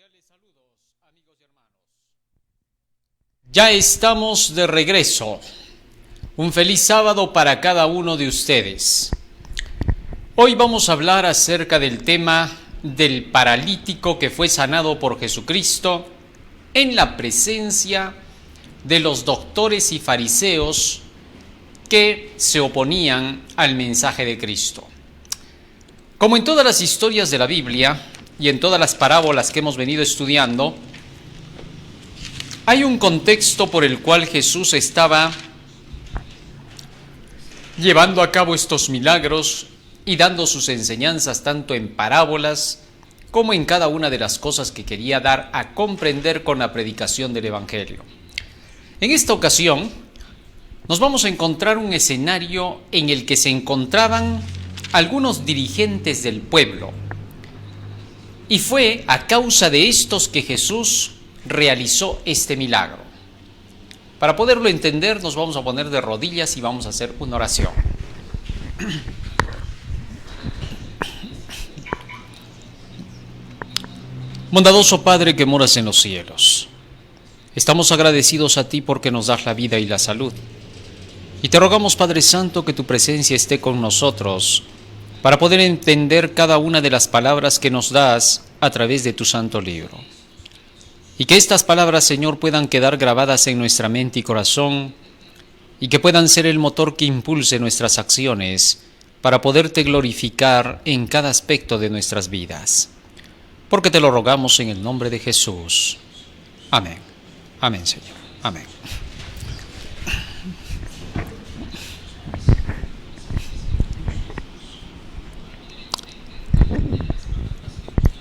Cordiales saludos, amigos y hermanos. Ya estamos de regreso. Un feliz sábado para cada uno de ustedes. Hoy vamos a hablar acerca del tema del paralítico que fue sanado por Jesucristo en la presencia de los doctores y fariseos que se oponían al mensaje de Cristo. Como en todas las historias de la Biblia y en todas las parábolas que hemos venido estudiando, hay un contexto por el cual Jesús estaba llevando a cabo estos milagros y dando sus enseñanzas tanto en parábolas como en cada una de las cosas que quería dar a comprender con la predicación del Evangelio. En esta ocasión nos vamos a encontrar un escenario en el que se encontraban algunos dirigentes del pueblo, y fue a causa de estos que Jesús realizó este milagro. Para poderlo entender, nos vamos a poner de rodillas y vamos a hacer una oración. Bondadoso Padre que moras en los cielos, estamos agradecidos a ti porque nos das la vida y la salud. Y te rogamos, Padre Santo, que tu presencia esté con nosotros para poder entender cada una de las palabras que nos das a través de tu santo libro. Y que estas palabras, Señor, puedan quedar grabadas en nuestra mente y corazón y que puedan ser el motor que impulse nuestras acciones para poderte glorificar en cada aspecto de nuestras vidas. Porque te lo rogamos en el nombre de Jesús. Amén. Amén, Señor. Amén.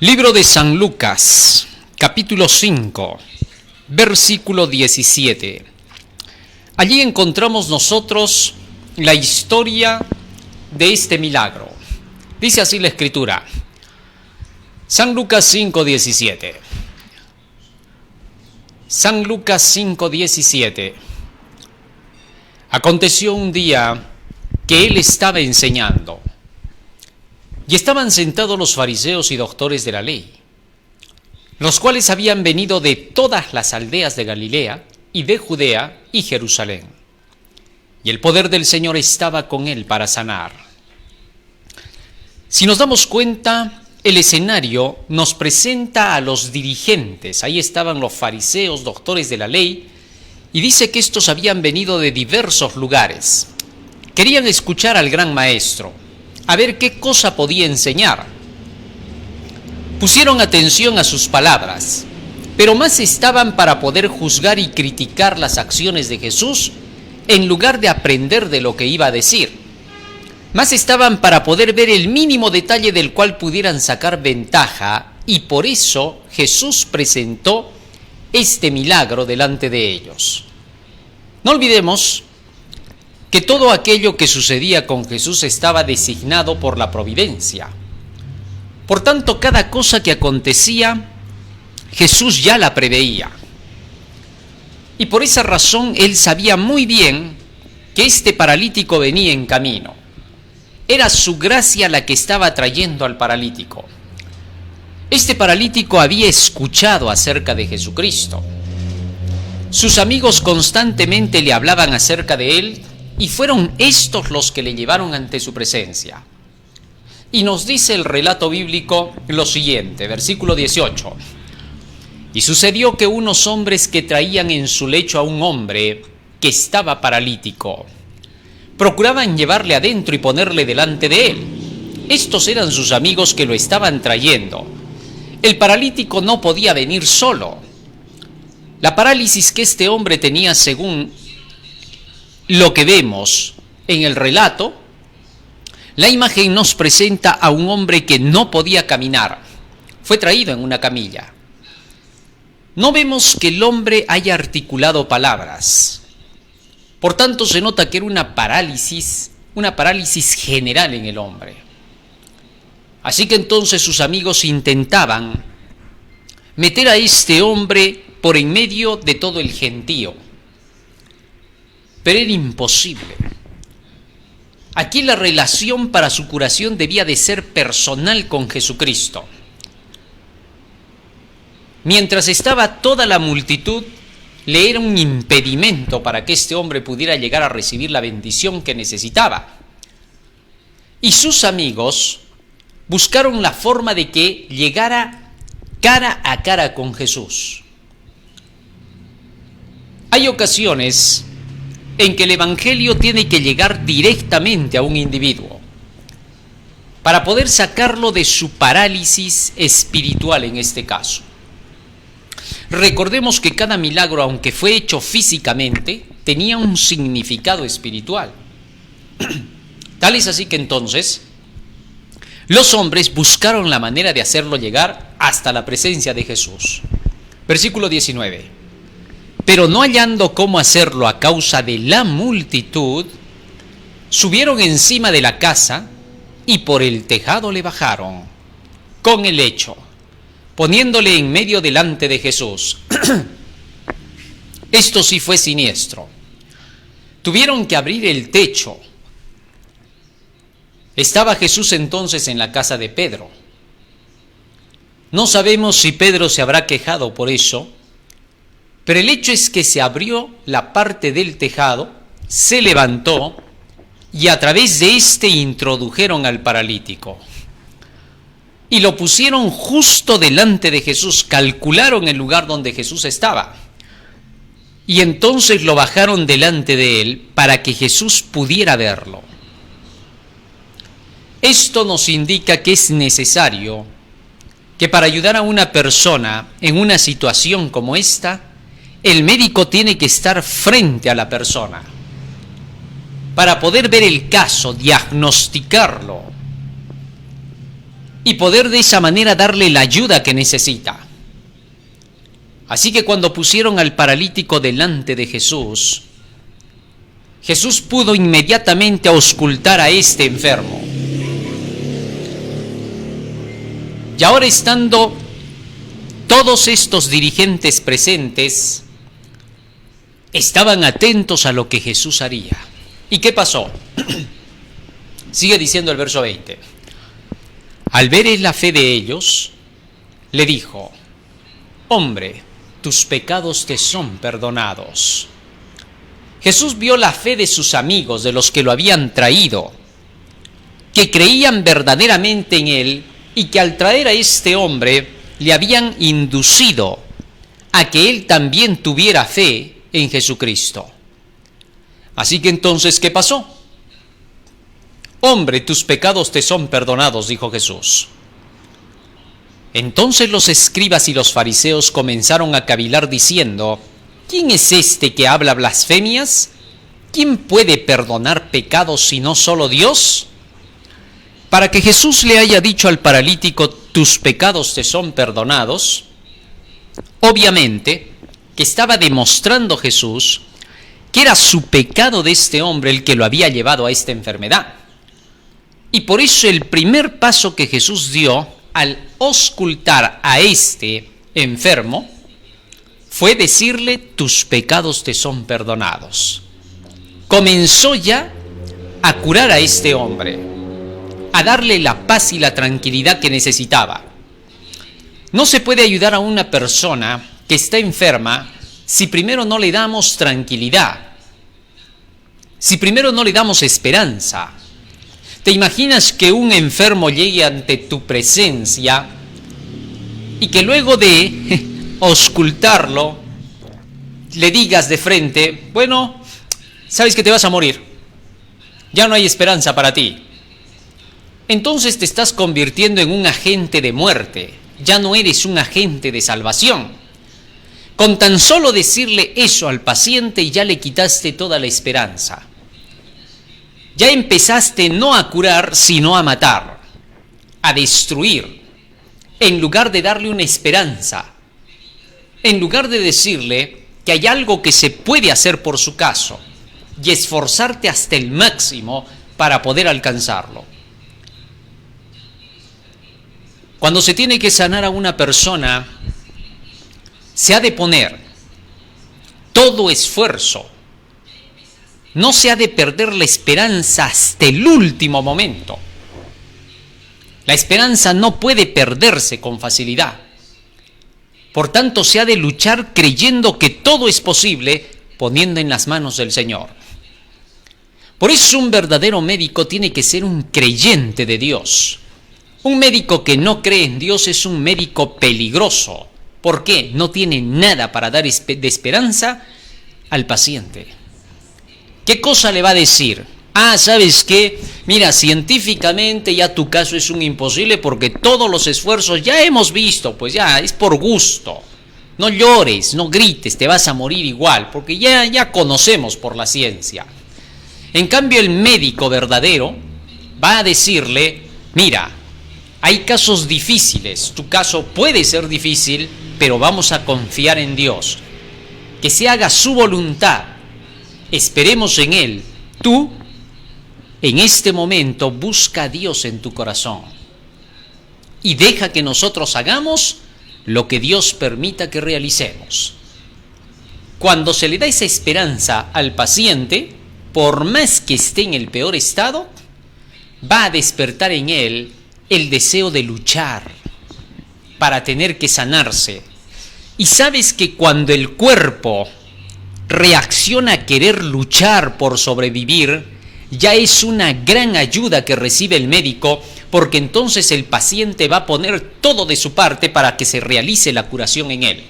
Libro de San Lucas, capítulo 5, versículo 17. Allí encontramos nosotros la historia de este milagro. Dice así la Escritura. San Lucas 5:17. San Lucas 5:17. Aconteció un día que él estaba enseñando, y estaban sentados los fariseos y doctores de la ley, los cuales habían venido de todas las aldeas de Galilea y de Judea y Jerusalén. Y el poder del Señor estaba con él para sanar. Si nos damos cuenta, el escenario nos presenta a los dirigentes. Ahí estaban los fariseos, doctores de la ley, y dice que estos habían venido de diversos lugares. Querían escuchar al gran maestro, a ver qué cosa podía enseñar. Pusieron atención a sus palabras, pero más estaban para poder juzgar y criticar las acciones de Jesús en lugar de aprender de lo que iba a decir. Más estaban para poder ver el mínimo detalle del cual pudieran sacar ventaja, y por eso Jesús presentó este milagro delante de ellos. No olvidemos que todo aquello que sucedía con Jesús estaba designado por la providencia. Por tanto, cada cosa que acontecía, Jesús ya la preveía. Y por esa razón, él sabía muy bien que este paralítico venía en camino. Era su gracia la que estaba trayendo al paralítico. Este paralítico había escuchado acerca de Jesucristo. Sus amigos constantemente le hablaban acerca de él, y fueron estos los que le llevaron ante su presencia. Y nos dice el relato bíblico lo siguiente, versículo 18. Y sucedió que unos hombres que traían en su lecho a un hombre que estaba paralítico, procuraban llevarle adentro y ponerle delante de él. Estos eran sus amigos que lo estaban trayendo. El paralítico no podía venir solo. La parálisis que este hombre tenía, según lo que vemos en el relato, la imagen nos presenta a un hombre que no podía caminar. Fue traído en una camilla. No vemos que el hombre haya articulado palabras. Por tanto, se nota que era una parálisis general en el hombre. Así que entonces sus amigos intentaban meter a este hombre por en medio de todo el gentío. Pero era imposible. Aquí la relación para su curación debía de ser personal con Jesucristo. mientras estaba toda la multitud, le era un impedimento para que este hombre pudiera llegar a recibir la bendición que necesitaba. Y sus amigos buscaron la forma de que llegara cara a cara con Jesús. Hay ocasiones en que el Evangelio tiene que llegar directamente a un individuo para poder sacarlo de su parálisis espiritual en este caso. Recordemos que cada milagro, aunque fue hecho físicamente, tenía un significado espiritual. Tal es así que entonces los hombres buscaron la manera de hacerlo llegar hasta la presencia de Jesús. Versículo 19. Pero no hallando cómo hacerlo a causa de la multitud, subieron encima de la casa y por el tejado le bajaron con el lecho, poniéndole en medio delante de Jesús. Esto sí fue siniestro. Tuvieron que abrir el techo. Estaba Jesús entonces en la casa de Pedro. No sabemos si Pedro se habrá quejado por eso, pero el hecho es que se abrió la parte del tejado, se levantó y a través de este introdujeron al paralítico. Y lo pusieron justo delante de Jesús, calcularon el lugar donde Jesús estaba. Y entonces lo bajaron delante de él para que Jesús pudiera verlo. Esto nos indica que es necesario que para ayudar a una persona en una situación como esta, el médico tiene que estar frente a la persona para poder ver el caso, diagnosticarlo y poder de esa manera darle la ayuda que necesita. Así que cuando pusieron al paralítico delante de Jesús, Jesús pudo inmediatamente auscultar a este enfermo. Y ahora, estando todos estos dirigentes presentes, estaban atentos a lo que Jesús haría. ¿Y qué pasó? Sigue diciendo el verso 20. Al ver la fe de ellos, le dijo: hombre, tus pecados te son perdonados. Jesús vio la fe de sus amigos, de los que lo habían traído, que creían verdaderamente en él y que al traer a este hombre le habían inducido a que él también tuviera fe en Jesucristo. Así que entonces, ¿qué pasó? Hombre, tus pecados te son perdonados, dijo Jesús. Entonces los escribas y los fariseos comenzaron a cavilar diciendo: ¿quién es este que habla blasfemias? ¿Quién puede perdonar pecados sino solo Dios? Para que Jesús le haya dicho al paralítico: tus pecados te son perdonados, obviamente que estaba demostrando Jesús que era su pecado de este hombre el que lo había llevado a esta enfermedad. Y por eso el primer paso que Jesús dio al auscultar a este enfermo fue decirle: tus pecados te son perdonados. Comenzó ya a curar a este hombre, a darle la paz y la tranquilidad que necesitaba. No se puede ayudar a una persona que está enferma si primero no le damos tranquilidad, si primero no le damos esperanza. ¿Te imaginas que un enfermo llegue ante tu presencia y que luego de auscultarlo le digas de frente: bueno, sabes que te vas a morir, ya no hay esperanza para ti? Entonces te estás convirtiendo en un agente de muerte, ya no eres un agente de salvación. Con tan solo decirle eso al paciente ya le quitaste toda la esperanza. Ya empezaste no a curar, sino a matar, a destruir, en lugar de darle una esperanza, en lugar de decirle que hay algo que se puede hacer por su caso y esforzarte hasta el máximo para poder alcanzarlo. Cuando se tiene que sanar a una persona, se ha de poner todo esfuerzo. No se ha de perder la esperanza hasta el último momento. La esperanza no puede perderse con facilidad. Por tanto, se ha de luchar creyendo que todo es posible, poniendo en las manos del Señor. Por eso un verdadero médico tiene que ser un creyente de Dios. Un médico que no cree en Dios es un médico peligroso. ¿Por qué? No tiene nada para dar de esperanza al paciente. ¿Qué cosa le va a decir? ¿Sabes qué? Mira, científicamente ya tu caso es un imposible porque todos los esfuerzos ya hemos visto, pues ya es por gusto. No llores, no grites, te vas a morir igual, porque ya conocemos por la ciencia. En cambio, el médico verdadero va a decirle, mira, hay casos difíciles, tu caso puede ser difícil, pero vamos a confiar en Dios. Que se haga su voluntad, esperemos en Él. Tú, en este momento, busca a Dios en tu corazón y deja que nosotros hagamos lo que Dios permita que realicemos. Cuando se le da esa esperanza al paciente, por más que esté en el peor estado, va a despertar en él el deseo de luchar para tener que sanarse. Y sabes que cuando el cuerpo reacciona a querer luchar por sobrevivir, ya es una gran ayuda que recibe el médico, porque entonces el paciente va a poner todo de su parte para que se realice la curación en él.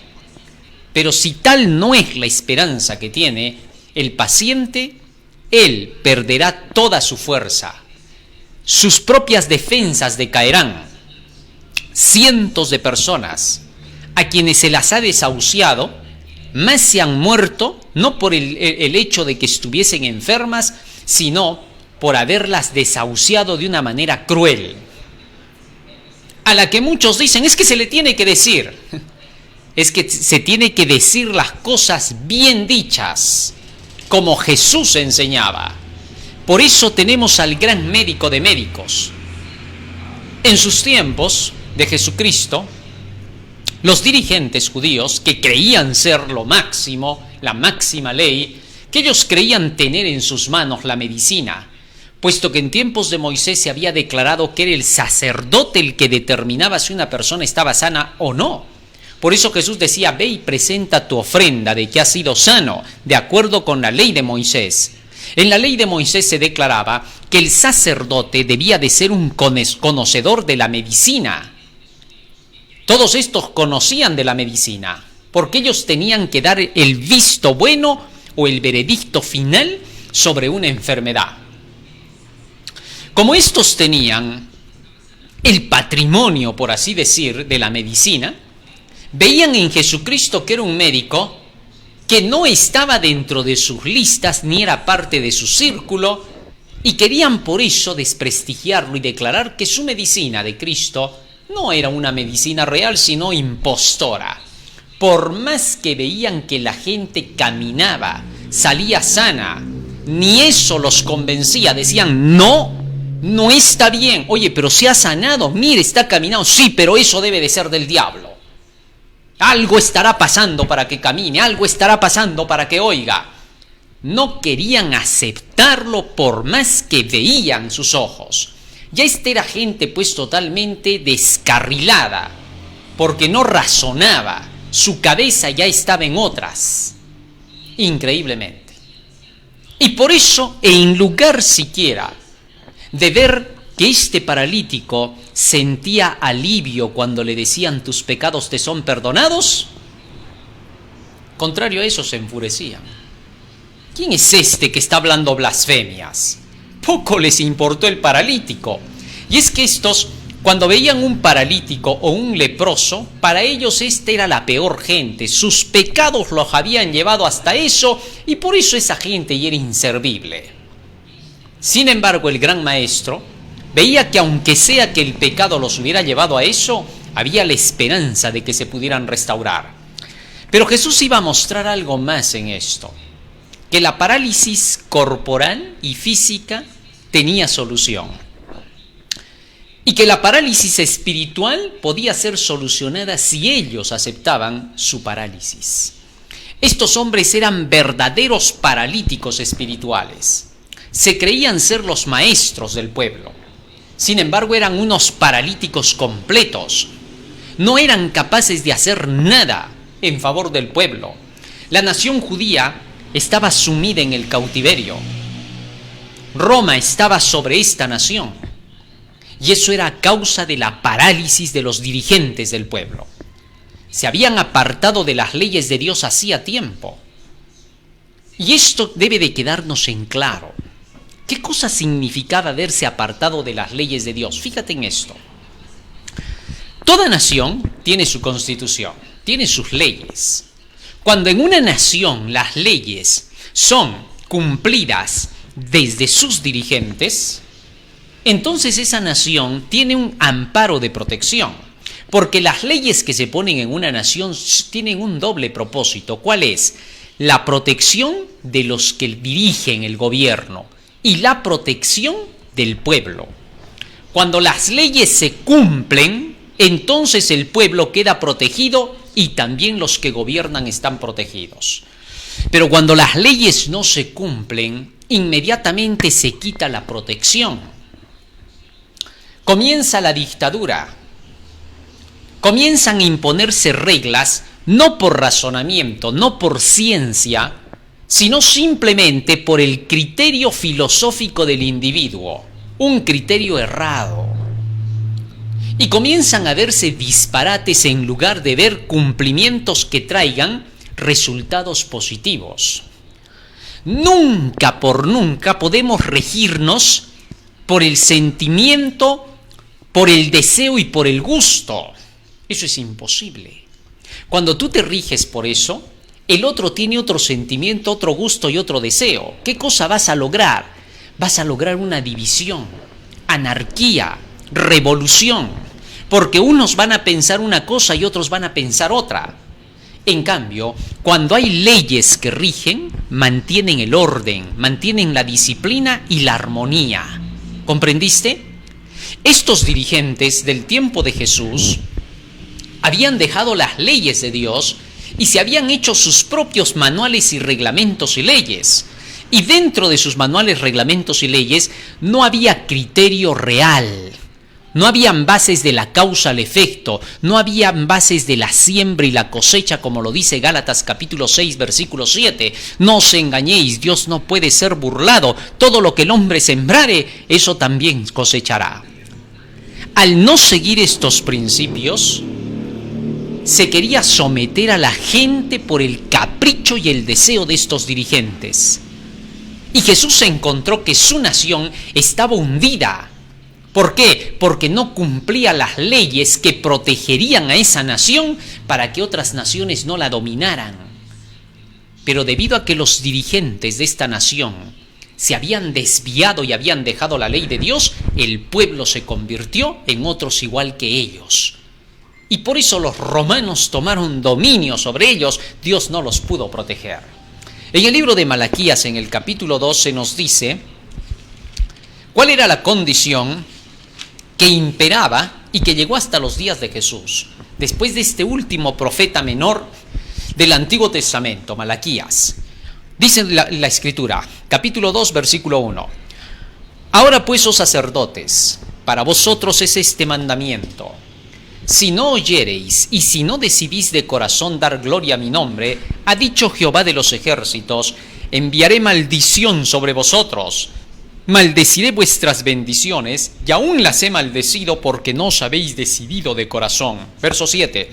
Pero si tal no es la esperanza que tiene el paciente, él perderá toda su fuerza. Sus propias defensas decaerán. Cientos de personas a quienes se las ha desahuciado, más se han muerto, no por el hecho de que estuviesen enfermas, sino por haberlas desahuciado de una manera cruel. A la que muchos dicen, es que se le tiene que decir. Es que se tiene que decir las cosas bien dichas, como Jesús enseñaba. Por eso tenemos al gran médico de médicos. En sus tiempos de Jesucristo, los dirigentes judíos que creían ser lo máximo, la máxima ley, que ellos creían tener en sus manos la medicina, puesto que en tiempos de Moisés se había declarado que era el sacerdote el que determinaba si una persona estaba sana o no. Por eso Jesús decía, ve y presenta tu ofrenda de que has sido sano, de acuerdo con la ley de Moisés. En la ley de Moisés se declaraba que el sacerdote debía de ser un conocedor de la medicina. Todos estos conocían de la medicina, porque ellos tenían que dar el visto bueno o el veredicto final sobre una enfermedad. Como estos tenían el patrimonio, por así decir, de la medicina, veían en Jesucristo que era un médico que no estaba dentro de sus listas ni era parte de su círculo, y querían por eso desprestigiarlo y declarar que su medicina de Cristo no era una medicina real, sino impostora. Por más que veían que la gente caminaba, salía sana, ni eso los convencía. Decían, no está bien. Oye, pero se ha sanado, mire, está caminando. Sí, pero eso debe de ser del diablo. Algo estará pasando para que camine, algo estará pasando para que oiga. No querían aceptarlo por más que veían sus ojos. Ya esta era gente pues totalmente descarrilada, porque no razonaba, su cabeza ya estaba en otras, increíblemente. Y por eso, en lugar siquiera de ver que este paralítico sentía alivio cuando le decían tus pecados te son perdonados, contrario a eso se enfurecían. ¿Quién es este que está hablando blasfemias? Poco les importó el paralítico. Y es que estos, cuando veían un paralítico o un leproso, para ellos esta era la peor gente. Sus pecados los habían llevado hasta eso, y por eso esa gente ya era inservible. Sin embargo, el gran maestro veía que aunque sea que el pecado los hubiera llevado a eso, había la esperanza de que se pudieran restaurar. Pero Jesús iba a mostrar algo más en esto, que la parálisis corporal y física tenía solución, y que la parálisis espiritual podía ser solucionada si ellos aceptaban su parálisis. Estos hombres eran verdaderos paralíticos espirituales. Se creían ser los maestros del pueblo. Sin embargo, eran unos paralíticos completos. no eran capaces de hacer nada en favor del pueblo. La nación judía estaba sumida en el cautiverio. Roma estaba sobre esta nación. Y eso era a causa de la parálisis de los dirigentes del pueblo. Se habían apartado de las leyes de Dios hacía tiempo. Y esto debe de quedarnos en claro. ¿Qué cosa significaba haberse apartado de las leyes de Dios? Fíjate en esto. Toda nación tiene su constitución, tiene sus leyes. Cuando en una nación las leyes son cumplidas desde sus dirigentes, entonces esa nación tiene un amparo de protección. Porque las leyes que se ponen en una nación tienen un doble propósito. ¿Cuál es? La protección de los que dirigen el gobierno y la protección del pueblo. Cuando las leyes se cumplen, entonces el pueblo queda protegido y también los que gobiernan están protegidos. Pero cuando las leyes no se cumplen, inmediatamente se quita la protección. Comienza la dictadura. Comienzan a imponerse reglas no por razonamiento, no por ciencia, sino simplemente por el criterio filosófico del individuo, un criterio errado. Y comienzan a verse disparates en lugar de ver cumplimientos que traigan resultados positivos. Nunca por nunca podemos regirnos por el sentimiento, por el deseo y por el gusto. Eso es imposible. Cuando tú te riges por eso, el otro tiene otro sentimiento, otro gusto y otro deseo. ¿Qué cosa vas a lograr? Vas a lograr una división, anarquía, revolución, porque unos van a pensar una cosa y otros van a pensar otra. En cambio, cuando hay leyes que rigen, mantienen el orden, mantienen la disciplina y la armonía. ¿Comprendiste? Estos dirigentes del tiempo de Jesús habían dejado las leyes de Dios y se habían hecho sus propios manuales y reglamentos y leyes. Y dentro de sus manuales, reglamentos y leyes no había criterio real. No habían bases de la causa al efecto, no habían bases de la siembra y la cosecha, como lo dice Gálatas capítulo 6, versículo 7. No os engañéis, Dios no puede ser burlado. Todo lo que el hombre sembrare, eso también cosechará. Al no seguir estos principios, se quería someter a la gente por el capricho y el deseo de estos dirigentes. Y Jesús encontró que su nación estaba hundida. ¿Por qué? Porque no cumplía las leyes que protegerían a esa nación para que otras naciones no la dominaran. Pero debido a que los dirigentes de esta nación se habían desviado y habían dejado la ley de Dios, el pueblo se convirtió en otros igual que ellos. Y por eso los romanos tomaron dominio sobre ellos, Dios no los pudo proteger. En el libro de Malaquías, en el capítulo 2, se nos dice cuál era la condición que imperaba y que llegó hasta los días de Jesús, después de este último profeta menor del Antiguo Testamento, Malaquías. Dice la Escritura, capítulo 2, versículo 1. Ahora pues, oh sacerdotes, para vosotros es este mandamiento: si no oyereis y si no decidís de corazón dar gloria a mi nombre, ha dicho Jehová de los ejércitos, enviaré maldición sobre vosotros, maldeciré vuestras bendiciones, y aún las he maldecido porque no os habéis decidido de corazón. Verso 7.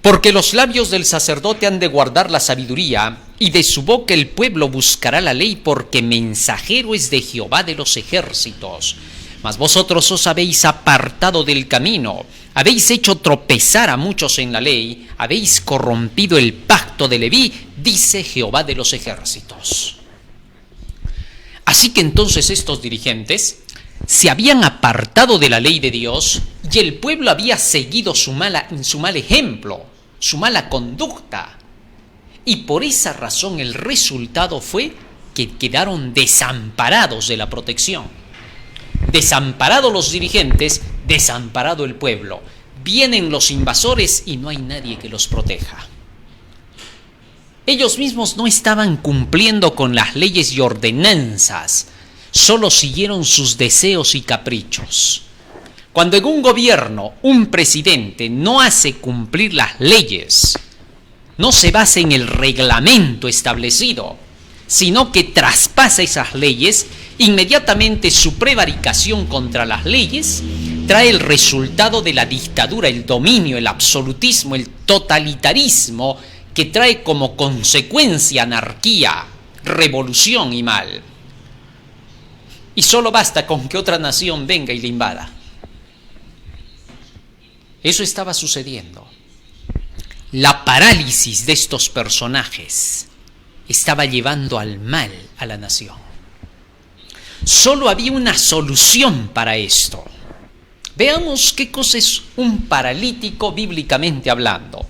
Porque los labios del sacerdote han de guardar la sabiduría, y de su boca el pueblo buscará la ley, porque mensajero es de Jehová de los ejércitos. Mas vosotros os habéis apartado del camino, habéis hecho tropezar a muchos en la ley, habéis corrompido el pacto de Leví, dice Jehová de los ejércitos. Así que entonces estos dirigentes se habían apartado de la ley de Dios y el pueblo había seguido su mal ejemplo, su mala conducta. Y por esa razón el resultado fue que quedaron desamparados de la protección. Desamparados los dirigentes, desamparado el pueblo. Vienen los invasores y no hay nadie que los proteja. Ellos mismos no estaban cumpliendo con las leyes y ordenanzas, solo siguieron sus deseos y caprichos. Cuando en un gobierno un presidente no hace cumplir las leyes, no se basa en el reglamento establecido, sino que traspasa esas leyes, inmediatamente su prevaricación contra las leyes trae el resultado de la dictadura, el dominio, el absolutismo, el totalitarismo, que trae como consecuencia anarquía, revolución y mal. Y solo basta con que otra nación venga y le invada. Eso estaba sucediendo. La parálisis de estos personajes estaba llevando al mal a la nación. Solo había una solución para esto. Veamos qué cosa es un paralítico bíblicamente hablando.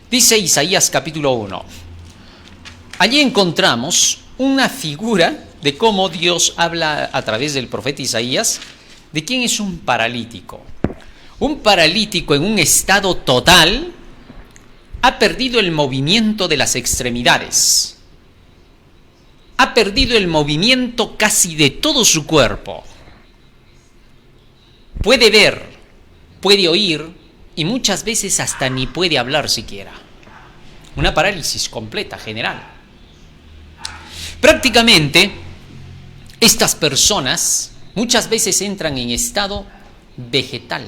Dice Isaías capítulo 1. Allí encontramos una figura de cómo Dios habla a través del profeta Isaías de quién es un paralítico. Un paralítico en un estado total ha perdido el movimiento de las extremidades. Ha perdido el movimiento casi de todo su cuerpo. Puede ver, puede oír y muchas veces hasta ni puede hablar siquiera. Una parálisis completa, general. Prácticamente, estas personas muchas veces entran en estado vegetal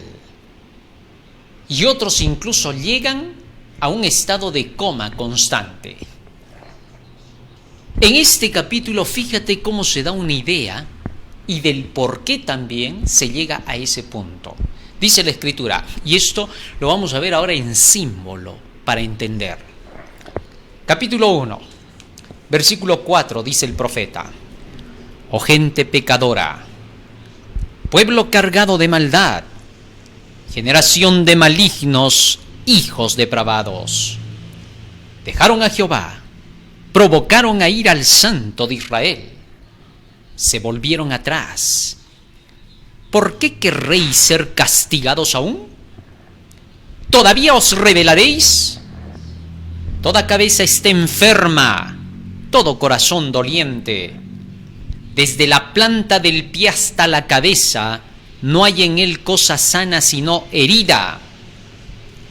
y otros incluso llegan a un estado de coma constante. En este capítulo, fíjate cómo se da una idea y del por qué también se llega a ese punto. Dice la Escritura, y esto lo vamos a ver ahora en símbolo para entender. Capítulo 1, versículo 4, dice el profeta: oh gente pecadora, pueblo cargado de maldad, generación de malignos, hijos depravados, dejaron a Jehová, provocaron a ir al Santo de Israel, se volvieron atrás. ¿Por qué querréis ser castigados aún? ¿Todavía os rebelaréis? Toda cabeza está enferma, todo corazón doliente. Desde la planta del pie hasta la cabeza, no hay en él cosa sana sino herida,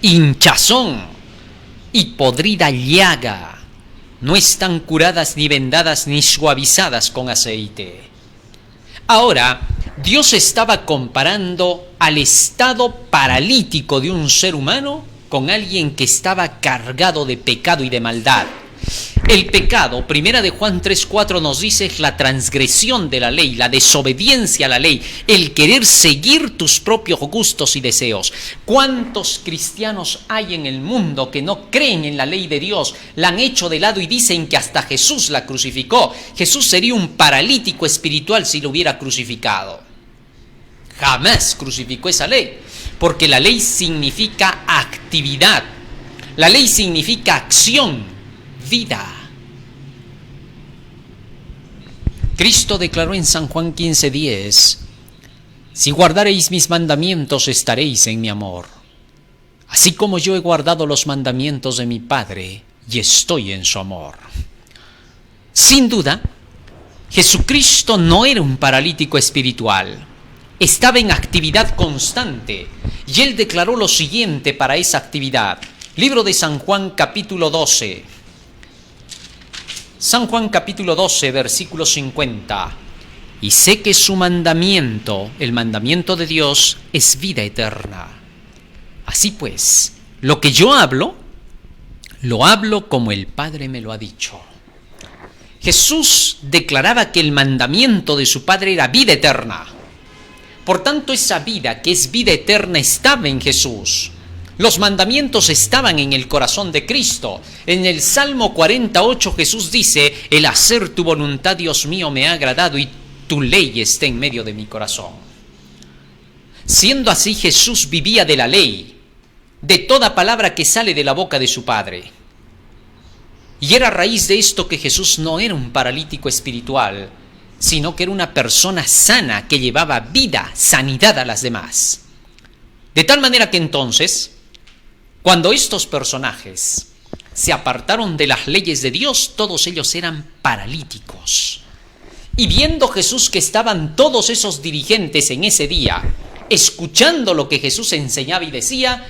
hinchazón y podrida llaga. No están curadas ni vendadas ni suavizadas con aceite. Ahora, Dios estaba comparando al estado paralítico de un ser humano con alguien que estaba cargado de pecado y de maldad. El pecado, primera de Juan 3:4 nos dice, es la transgresión de la ley, la desobediencia a la ley, el querer seguir tus propios gustos y deseos. ¿Cuántos cristianos hay en el mundo que no creen en la ley de Dios? La han hecho de lado y dicen que hasta Jesús la crucificó. Jesús sería un paralítico espiritual si lo hubiera crucificado. Jamás crucificó esa ley, porque la ley significa actividad. La ley significa acción, vida. Cristo declaró en San Juan 15:10: si guardareis mis mandamientos, estaréis en mi amor, así como yo he guardado los mandamientos de mi Padre y estoy en su amor. Sin duda, Jesucristo no era un paralítico espiritual, estaba en actividad constante, y él declaró lo siguiente para esa actividad. Libro de San Juan capítulo 12. San Juan capítulo 12, versículo 50. Y sé que su mandamiento, el mandamiento de Dios, es vida eterna. Así pues, lo que yo hablo, lo hablo como el Padre me lo ha dicho. Jesús declaraba que el mandamiento de su Padre era vida eterna. Por tanto, esa vida que es vida eterna estaba en Jesús. Los mandamientos estaban en el corazón de Cristo. En el Salmo 48 Jesús dice: el hacer tu voluntad, Dios mío, me ha agradado y tu ley está en medio de mi corazón. Siendo así, Jesús vivía de la ley, de toda palabra que sale de la boca de su Padre. Y era a raíz de esto que Jesús no era un paralítico espiritual, sino que era una persona sana que llevaba vida, sanidad a las demás. De tal manera que entonces, cuando estos personajes se apartaron de las leyes de Dios, todos ellos eran paralíticos. Y viendo Jesús que estaban todos esos dirigentes en ese día escuchando lo que Jesús enseñaba y decía,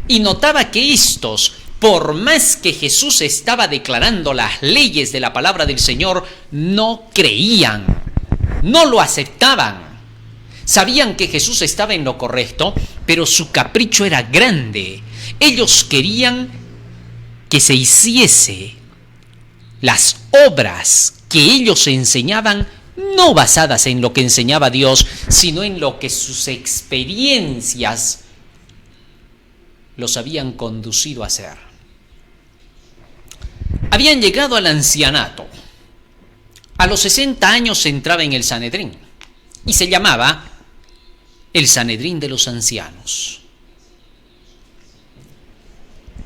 y notaba que estos, por más que Jesús estaba declarando las leyes de la palabra del Señor, no creían, no lo aceptaban. Sabían que Jesús estaba en lo correcto, pero su capricho era grande. Ellos querían que se hiciese las obras que ellos enseñaban, no basadas en lo que enseñaba Dios, sino en lo que sus experiencias los habían conducido a hacer. Habían llegado al ancianato. A los 60 años se entraba en el Sanedrín y se llamaba el Sanedrín de los ancianos.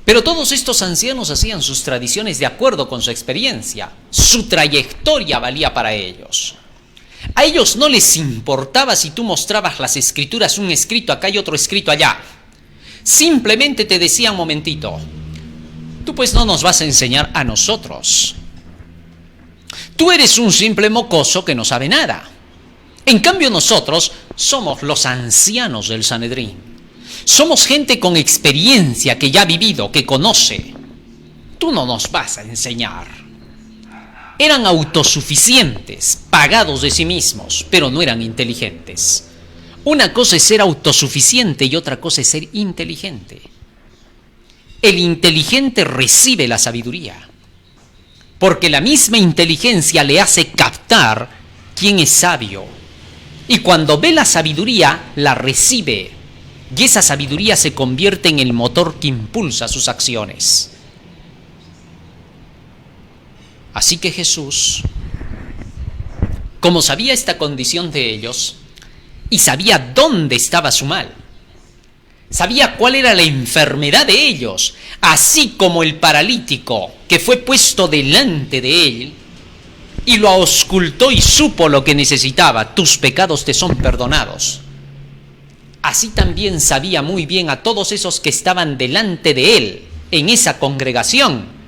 Pero todos estos ancianos hacían sus tradiciones de acuerdo con su experiencia. Su trayectoria valía para ellos. A ellos no les importaba si tú mostrabas las escrituras, un escrito acá y otro escrito allá. Simplemente te decían, momentito, tú pues no nos vas a enseñar a nosotros. Tú eres un simple mocoso que no sabe nada. En cambio nosotros somos los ancianos del Sanedrín. Somos gente con experiencia que ya ha vivido, que conoce. Tú no nos vas a enseñar. Eran autosuficientes, pagados de sí mismos, pero no eran inteligentes. Una cosa es ser autosuficiente y otra cosa es ser inteligente. El inteligente recibe la sabiduría, porque la misma inteligencia le hace captar quién es sabio. Y cuando ve la sabiduría, la recibe. Y esa sabiduría se convierte en el motor que impulsa sus acciones. Así que Jesús, como sabía esta condición de ellos y sabía dónde estaba su mal, sabía cuál era la enfermedad de ellos, así como el paralítico que fue puesto delante de él y lo auscultó y supo lo que necesitaba, tus pecados te son perdonados. Así también sabía muy bien a todos esos que estaban delante de él en esa congregación,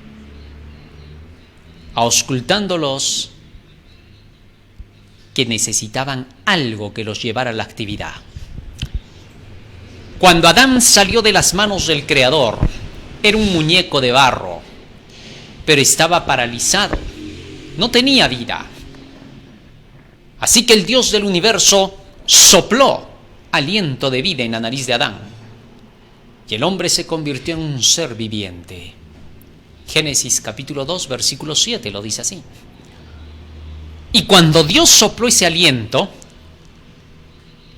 auscultándolos, que necesitaban algo que los llevara a la actividad. Cuando Adán salió de las manos del Creador, era un muñeco de barro, pero estaba paralizado, no tenía vida. Así que el Dios del universo sopló aliento de vida en la nariz de Adán, y el hombre se convirtió en un ser viviente. Génesis capítulo 2, versículo 7 lo dice así. Y cuando Dios sopló ese aliento,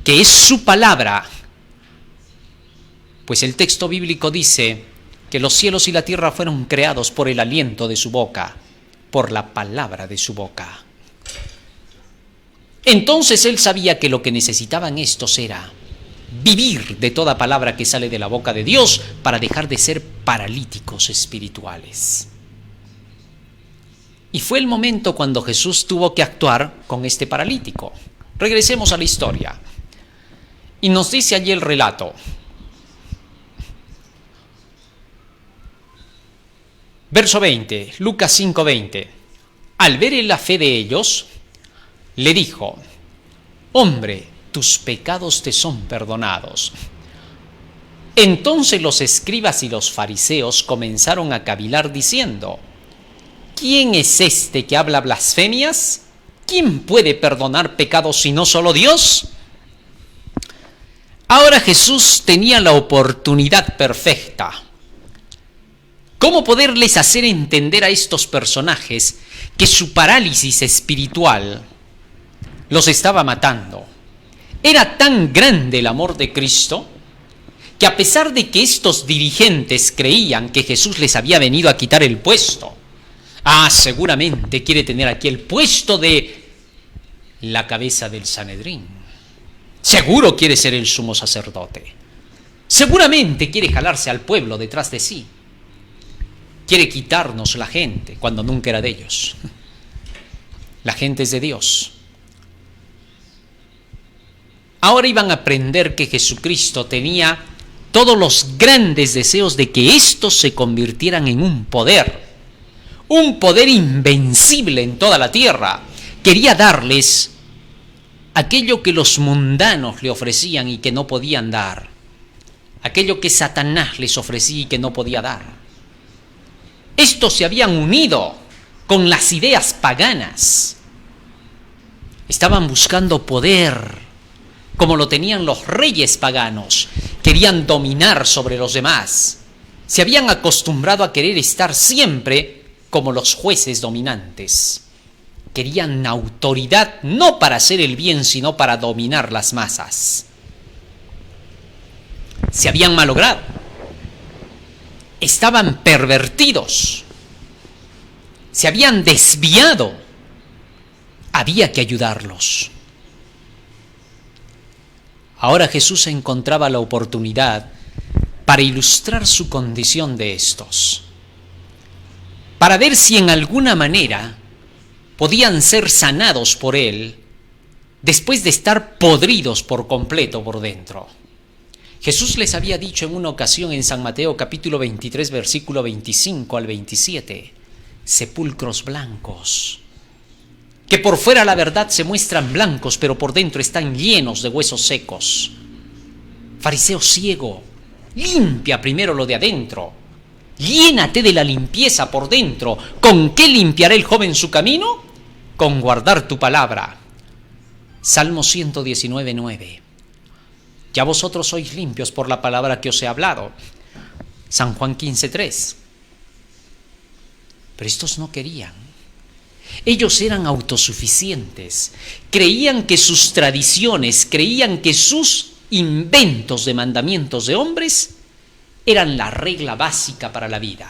que es su palabra, pues el texto bíblico dice que los cielos y la tierra fueron creados por el aliento de su boca, por la palabra de su boca. Entonces él sabía que lo que necesitaban estos era vivir de toda palabra que sale de la boca de Dios para dejar de ser paralíticos espirituales. Y fue el momento cuando Jesús tuvo que actuar con este paralítico. Regresemos a la historia. Y nos dice allí el relato. Verso 20, Lucas 5:20. Al ver la fe de ellos, le dijo: hombre, tus pecados te son perdonados. Entonces los escribas y los fariseos comenzaron a cavilar diciendo: ¿quién es este que habla blasfemias? ¿Quién puede perdonar pecados sino solo Dios? Ahora Jesús tenía la oportunidad perfecta. ¿Cómo poderles hacer entender a estos personajes que su parálisis espiritual los estaba matando? Era tan grande el amor de Cristo que, a pesar de que estos dirigentes creían que Jesús les había venido a quitar el puesto, seguramente quiere tener aquí el puesto de la cabeza del Sanedrín, seguro quiere ser el sumo sacerdote, seguramente quiere jalarse al pueblo detrás de sí, quiere quitarnos la gente cuando nunca era de ellos. La gente es de Dios. Ahora iban a aprender que Jesucristo tenía todos los grandes deseos de que estos se convirtieran en un poder invencible en toda la tierra. Quería darles aquello que los mundanos le ofrecían y que no podían dar, aquello que Satanás les ofrecía y que no podía dar. Estos se habían unido con las ideas paganas. Estaban buscando poder, como lo tenían los reyes paganos. Querían dominar sobre los demás. Se habían acostumbrado a querer estar siempre como los jueces dominantes. Querían autoridad no para hacer el bien, sino para dominar las masas. Se habían malogrado. Estaban pervertidos. Se habían desviado. Había que ayudarlos. Ahora Jesús encontraba la oportunidad para ilustrar su condición de estos, para ver si en alguna manera podían ser sanados por Él después de estar podridos por completo por dentro. Jesús les había dicho en una ocasión en San Mateo capítulo 23, versículo 25 al 27, sepulcros blancos, que por fuera la verdad se muestran blancos, pero por dentro están llenos de huesos secos. Fariseo ciego, limpia primero lo de adentro, llénate de la limpieza por dentro. ¿Con qué limpiará el joven su camino? Con guardar tu palabra. Salmo 119, 9. Ya vosotros sois limpios por la palabra que os he hablado. San Juan 15, 3. Pero estos no querían. Ellos eran autosuficientes. Creían que sus tradiciones, creían que sus inventos de mandamientos de hombres eran la regla básica para la vida.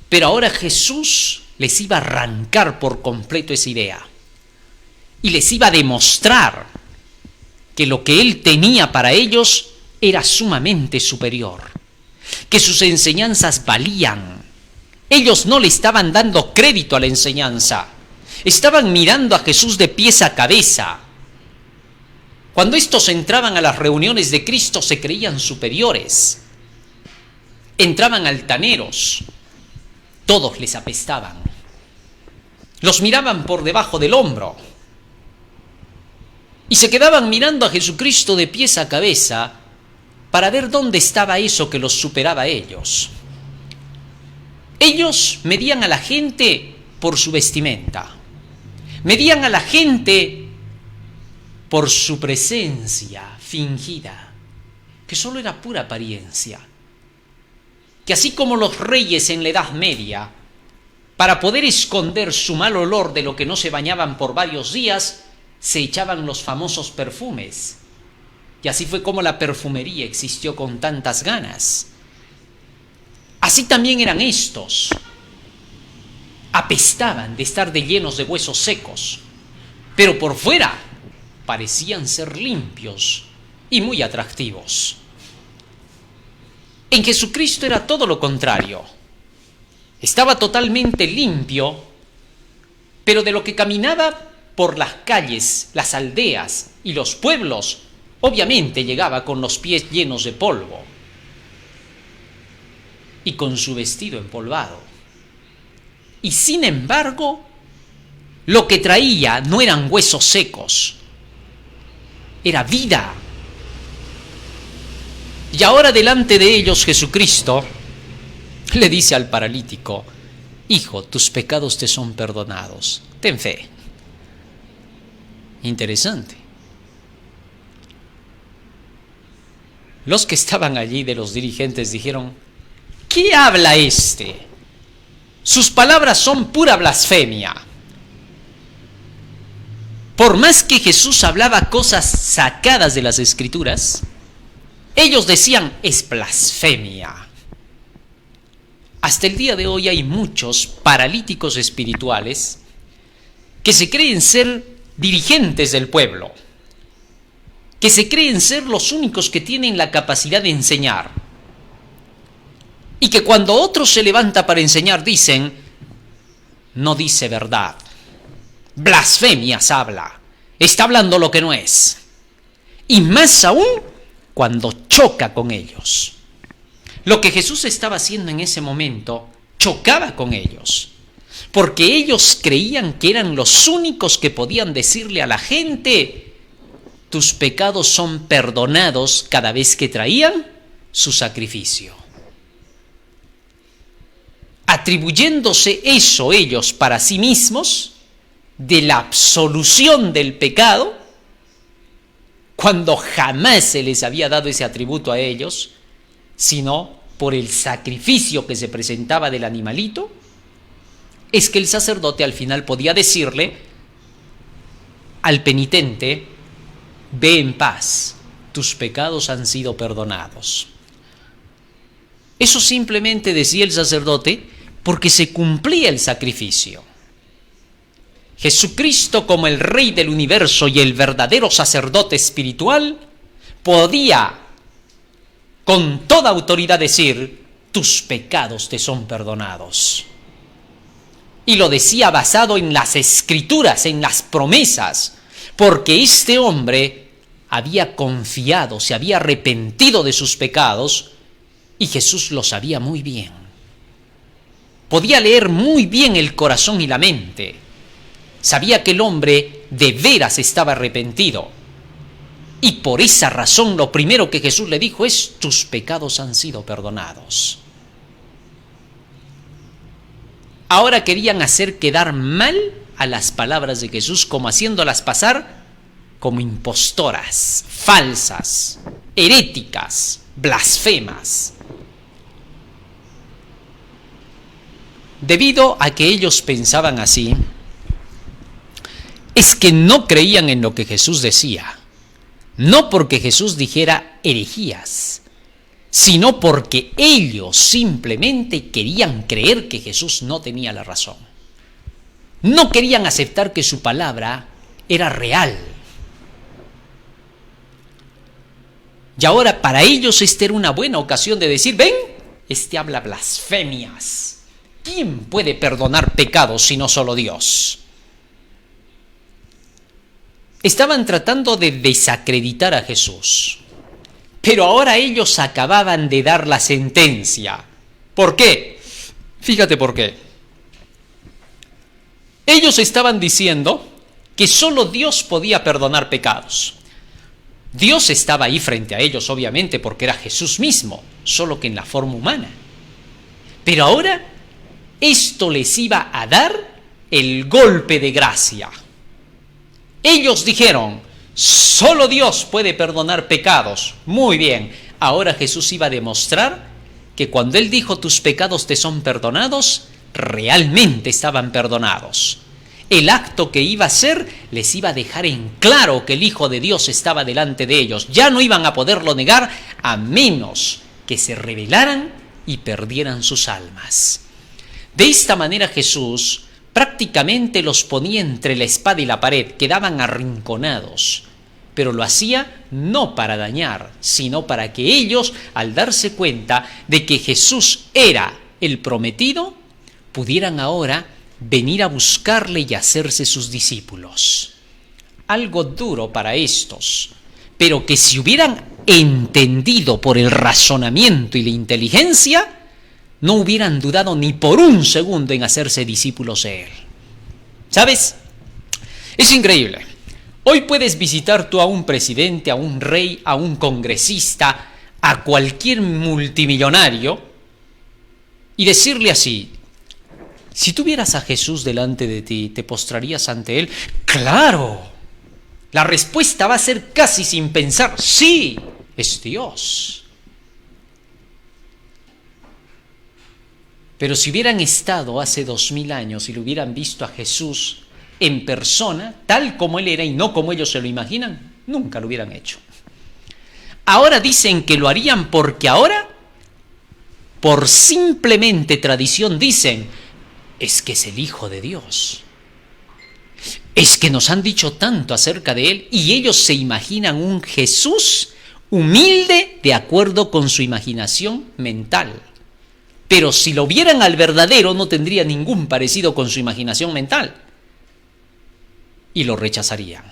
Pero ahora Jesús les iba a arrancar por completo esa idea y les iba a demostrar que lo que Él tenía para ellos era sumamente superior, que sus enseñanzas valían. Ellos no le estaban dando crédito a la enseñanza, estaban mirando a Jesús de pies a cabeza. Cuando estos entraban a las reuniones de Cristo se creían superiores, entraban altaneros, todos les apestaban, los miraban por debajo del hombro y se quedaban mirando a Jesucristo de pies a cabeza para ver dónde estaba eso que los superaba a ellos. Ellos medían a la gente por su vestimenta, medían a la gente por su presencia fingida, que solo era pura apariencia, que así como los reyes en la Edad Media, para poder esconder su mal olor de lo que no se bañaban por varios días, se echaban los famosos perfumes, y así fue como la perfumería existió con tantas ganas. Así también eran estos. Apestaban de estar de llenos de huesos secos, pero por fuera parecían ser limpios y muy atractivos. En Jesucristo era todo lo contrario. Estaba totalmente limpio, pero de lo que caminaba por las calles, las aldeas y los pueblos, obviamente llegaba con los pies llenos de polvo y con su vestido empolvado. Y sin embargo, lo que traía no eran huesos secos, era vida. Y ahora delante de ellos Jesucristo le dice al paralítico: hijo, tus pecados te son perdonados, ten fe. Interesante. Los que estaban allí de los dirigentes dijeron: ¿qué habla este? Sus palabras son pura blasfemia. Por más que Jesús hablaba cosas sacadas de las Escrituras, ellos decían: es blasfemia. Hasta el día de hoy hay muchos paralíticos espirituales que se creen ser dirigentes del pueblo, que se creen ser los únicos que tienen la capacidad de enseñar, y que cuando otro se levanta para enseñar dicen: no dice verdad, blasfemias habla, está hablando lo que no es. Y más aún cuando choca con ellos. Lo que Jesús estaba haciendo en ese momento chocaba con ellos. porque ellos creían que eran los únicos que podían decirle a la gente: tus pecados son perdonados, cada vez que traían su sacrificio. Atribuyéndose eso ellos para sí mismos, de la absolución del pecado, cuando jamás se les había dado ese atributo a ellos, sino por el sacrificio que se presentaba del animalito, es que el sacerdote al final podía decirle al penitente: ve en paz, tus pecados han sido perdonados. Eso simplemente decía el sacerdote porque se cumplía el sacrificio. Jesucristo, como el Rey del universo y el verdadero sacerdote espiritual, podía con toda autoridad decir: tus pecados te son perdonados. Y lo decía basado en las escrituras, en las promesas, porque este hombre había confiado, se había arrepentido de sus pecados, y Jesús lo sabía muy bien. Podía leer muy bien el corazón y la mente. Sabía que el hombre de veras estaba arrepentido. Y por esa razón lo primero que Jesús le dijo es: tus pecados han sido perdonados. Ahora querían hacer quedar mal a las palabras de Jesús, como haciéndolas pasar como impostoras, falsas, heréticas, blasfemas. Debido a que ellos pensaban así, es que no creían en lo que Jesús decía. No porque Jesús dijera herejías, sino porque ellos simplemente querían creer que Jesús no tenía la razón. No querían aceptar que su palabra era real. Y ahora para ellos esta era una buena ocasión de decir: ven, este habla blasfemias. ¿Quién puede perdonar pecados sino solo Dios? Estaban tratando de desacreditar a Jesús. Pero ahora ellos acababan de dar la sentencia. ¿Por qué? Fíjate por qué. Ellos estaban diciendo que solo Dios podía perdonar pecados. Dios estaba ahí frente a ellos, obviamente, porque era Jesús mismo, solo que en la forma humana. Pero ahora esto les iba a dar el golpe de gracia. Ellos dijeron: solo Dios puede perdonar pecados. Muy bien, ahora Jesús iba a demostrar que cuando Él dijo: tus pecados te son perdonados, realmente estaban perdonados. El acto que iba a hacer les iba a dejar en claro que el Hijo de Dios estaba delante de ellos. Ya no iban a poderlo negar a menos que se rebelaran y perdieran sus almas. De esta manera Jesús prácticamente los ponía entre la espada y la pared, quedaban arrinconados, pero lo hacía no para dañar, sino para que ellos, al darse cuenta de que Jesús era el prometido, pudieran ahora venir a buscarle y hacerse sus discípulos. Algo duro para estos, pero que si hubieran entendido por el razonamiento y la inteligencia, no hubieran dudado ni por un segundo en hacerse discípulos de Él. ¿Sabes? Es increíble. Hoy puedes visitar tú a un presidente, a un rey, a un congresista, a cualquier multimillonario y decirle así: si tuvieras a Jesús delante de ti, ¿te postrarías ante Él? ¡Claro! La respuesta va a ser casi sin pensar: sí, es Dios. Pero si hubieran estado hace 2000 años y lo hubieran visto a Jesús en persona, tal como Él era y no como ellos se lo imaginan, nunca lo hubieran hecho. Ahora dicen que lo harían porque ahora, por simplemente tradición, dicen: es que es el Hijo de Dios. Es que nos han dicho tanto acerca de Él, y ellos se imaginan un Jesús humilde de acuerdo con su imaginación mental. Pero si lo vieran al verdadero, no tendría ningún parecido con su imaginación mental. Y lo rechazarían.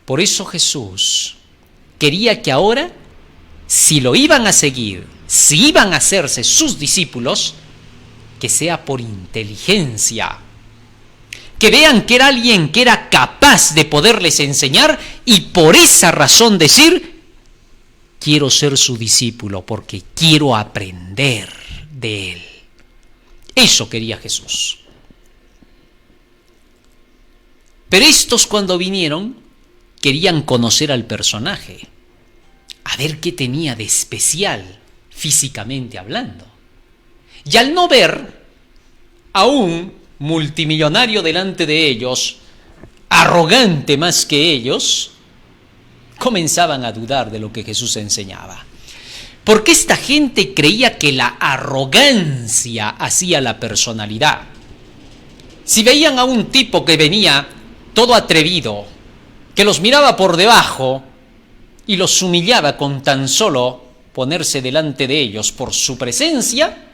Por eso Jesús quería que ahora, si lo iban a seguir, si iban a hacerse sus discípulos, que sea por inteligencia. Que vean que era alguien que era capaz de poderles enseñar y por esa razón decir, quiero ser su discípulo porque quiero aprender de él. Eso quería Jesús. Pero estos cuando vinieron querían conocer al personaje, a ver qué tenía de especial físicamente hablando. Y al no ver a un multimillonario delante de ellos, arrogante más que ellos, comenzaban a dudar de lo que Jesús enseñaba. Porque esta gente creía que la arrogancia hacía la personalidad. Si veían a un tipo que venía todo atrevido, que los miraba por debajo y los humillaba con tan solo ponerse delante de ellos por su presencia,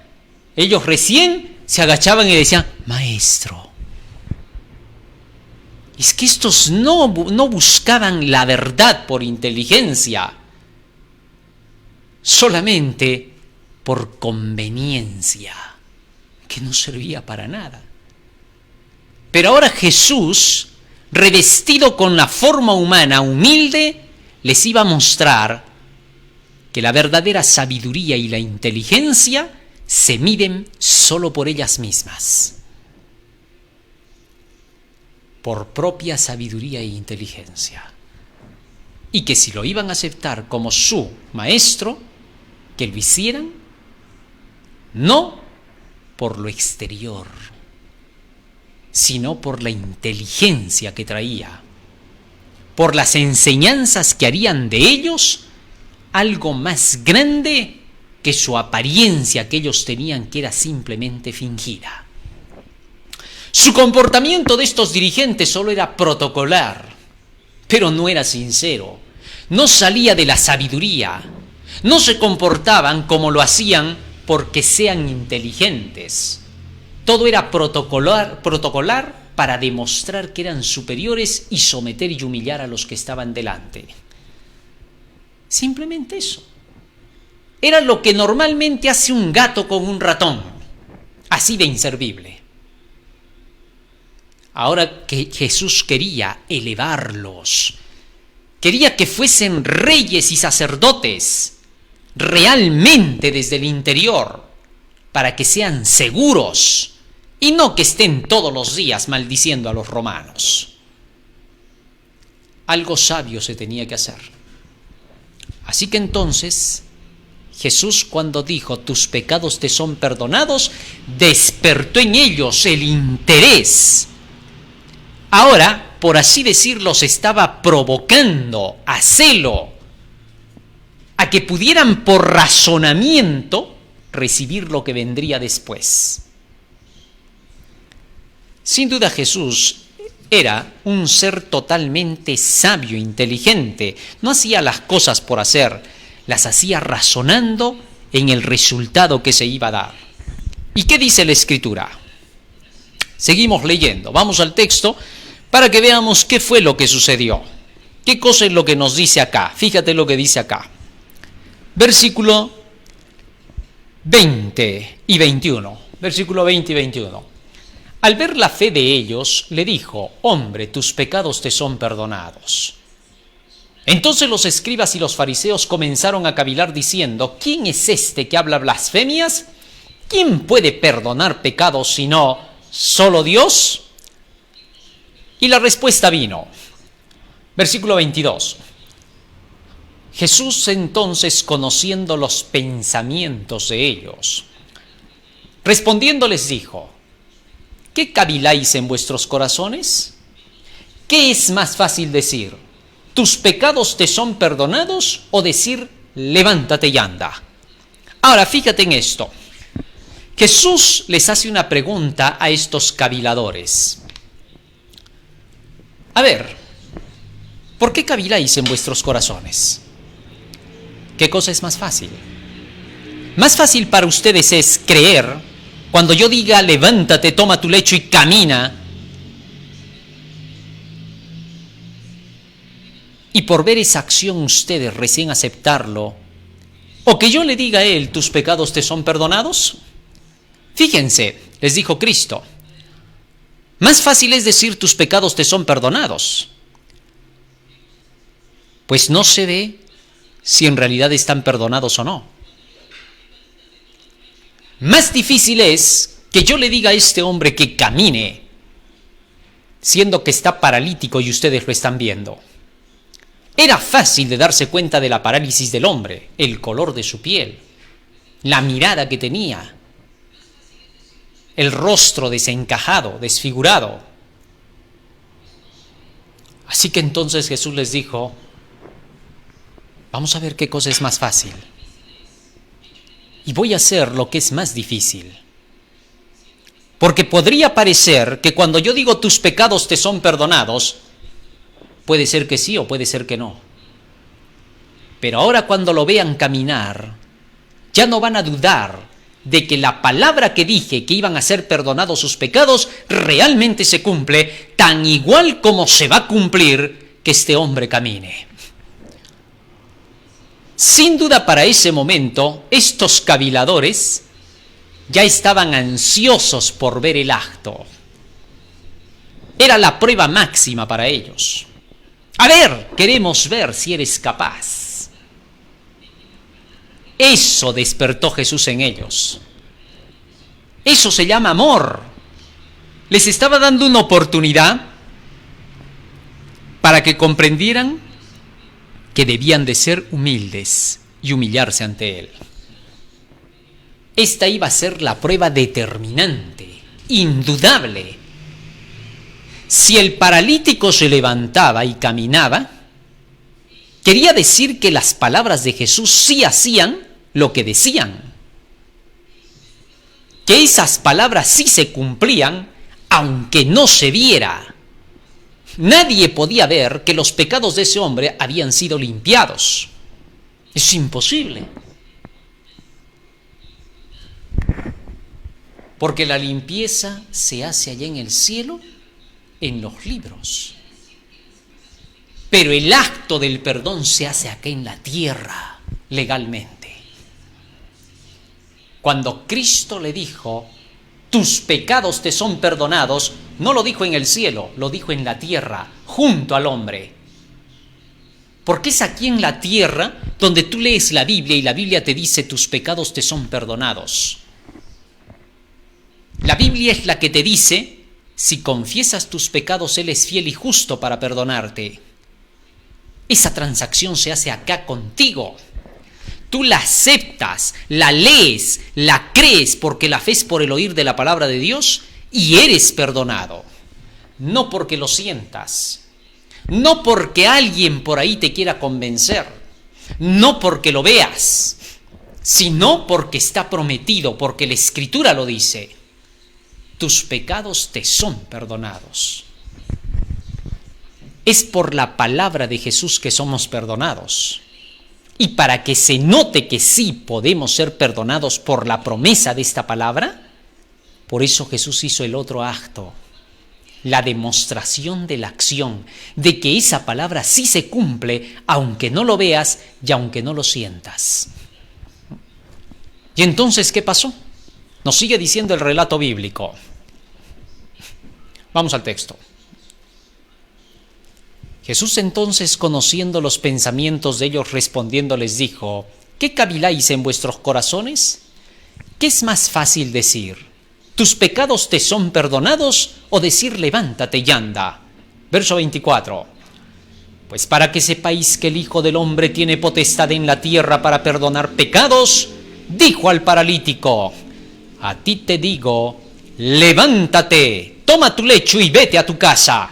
ellos recién se agachaban y decían, maestro. Es que estos no buscaban la verdad por inteligencia, solamente por conveniencia, que no servía para nada. Pero ahora Jesús, revestido con la forma humana humilde, les iba a mostrar que la verdadera sabiduría y la inteligencia se miden solo por ellas mismas, por propia sabiduría e inteligencia, y que si lo iban a aceptar como su maestro, que lo hicieran no por lo exterior, sino por la inteligencia que traía, por las enseñanzas que harían de ellos algo más grande que su apariencia que ellos tenían, que era simplemente fingida. Su comportamiento de estos dirigentes solo era protocolar, pero no era sincero, no salía de la sabiduría, no se comportaban como lo hacían porque sean inteligentes. Todo era protocolar para demostrar que eran superiores y someter y humillar a los que estaban delante. Simplemente eso. Era lo que normalmente hace un gato con un ratón, así de inservible. Ahora que Jesús quería elevarlos, quería que fuesen reyes y sacerdotes, realmente desde el interior, para que sean seguros y no que estén todos los días maldiciendo a los romanos. Algo sabio se tenía que hacer. Así que entonces Jesús, cuando dijo tus pecados te son perdonados, despertó en ellos el interés. Ahora, por así decirlo, se estaba provocando a celo, a que pudieran por razonamiento recibir lo que vendría después. Sin duda Jesús era un ser totalmente sabio, inteligente. No hacía las cosas por hacer, las hacía razonando en el resultado que se iba a dar. ¿Y qué dice la Escritura? Seguimos leyendo, vamos al texto para que veamos qué fue lo que sucedió. ¿Qué cosa es lo que nos dice acá? Fíjate lo que dice acá. Versículo 20 y 21. Versículo 20 y 21. Al ver la fe de ellos, le dijo, hombre, tus pecados te son perdonados. Entonces los escribas y los fariseos comenzaron a cavilar diciendo, ¿quién es este que habla blasfemias? ¿Quién puede perdonar pecados sino solo Dios? Y la respuesta vino. Versículo 22. Jesús entonces, conociendo los pensamientos de ellos, respondiendo les dijo, ¿qué caviláis en vuestros corazones? ¿Qué es más fácil decir? ¿Tus pecados te son perdonados? O decir, levántate y anda. Ahora, fíjate en esto. Jesús les hace una pregunta a estos caviladores. A ver, ¿por qué caviláis en vuestros corazones? ¿Qué cosa es más fácil? Más fácil para ustedes es creer cuando yo diga, levántate, toma tu lecho y camina. Y por ver esa acción ustedes recién aceptarlo, o que yo le diga a él, tus pecados te son perdonados. Fíjense, les dijo Cristo, más fácil es decir tus pecados te son perdonados, pues no se ve si en realidad están perdonados o no. Más difícil es que yo le diga a este hombre que camine, siendo que está paralítico y ustedes lo están viendo. Era fácil de darse cuenta de la parálisis del hombre, el color de su piel, la mirada que tenía, el rostro desencajado, desfigurado. Así que entonces Jesús les dijo, vamos a ver qué cosa es más fácil. Y voy a hacer lo que es más difícil. Porque podría parecer que cuando yo digo tus pecados te son perdonados, puede ser que sí o puede ser que no. Pero ahora cuando lo vean caminar, ya no van a dudar de que la palabra que dije que iban a ser perdonados sus pecados realmente se cumple, tan igual como se va a cumplir que este hombre camine. Sin duda para ese momento, estos caviladores ya estaban ansiosos por ver el acto. Era la prueba máxima para ellos. A ver, queremos ver si eres capaz. Eso despertó Jesús en ellos. Eso se llama amor. Les estaba dando una oportunidad para que comprendieran que debían de ser humildes y humillarse ante Él. Esta iba a ser la prueba determinante, indudable. Si el paralítico se levantaba y caminaba, quería decir que las palabras de Jesús sí hacían lo que decían. Que esas palabras sí se cumplían, aunque no se viera. Nadie podía ver que los pecados de ese hombre habían sido limpiados. Es imposible. Porque la limpieza se hace allá en el cielo, en los libros. Pero el acto del perdón se hace acá en la tierra, legalmente. Cuando Cristo le dijo, tus pecados te son perdonados, no lo dijo en el cielo, lo dijo en la tierra, junto al hombre. Porque es aquí en la tierra donde tú lees la Biblia y la Biblia te dice, tus pecados te son perdonados. La Biblia es la que te dice, si confiesas tus pecados, Él es fiel y justo para perdonarte. Esa transacción se hace acá contigo. Tú la aceptas, la lees, la crees, porque la fe es por el oír de la palabra de Dios y eres perdonado. No porque lo sientas, no porque alguien por ahí te quiera convencer, no porque lo veas, sino porque está prometido, porque la Escritura lo dice. Tus pecados te son perdonados. Es por la palabra de Jesús que somos perdonados. Y para que se note que sí podemos ser perdonados por la promesa de esta palabra, por eso Jesús hizo el otro acto, la demostración de la acción, de que esa palabra sí se cumple, aunque no lo veas y aunque no lo sientas. ¿Y entonces qué pasó? Nos sigue diciendo el relato bíblico. Vamos al texto. Jesús entonces, conociendo los pensamientos de ellos, respondiendo les dijo, ¿qué caviláis en vuestros corazones? ¿Qué es más fácil decir? ¿Tus pecados te son perdonados? O decir, levántate y anda. Verso 24. Pues para que sepáis que el Hijo del Hombre tiene potestad en la tierra para perdonar pecados, dijo al paralítico, a ti te digo, levántate, toma tu lecho y vete a tu casa.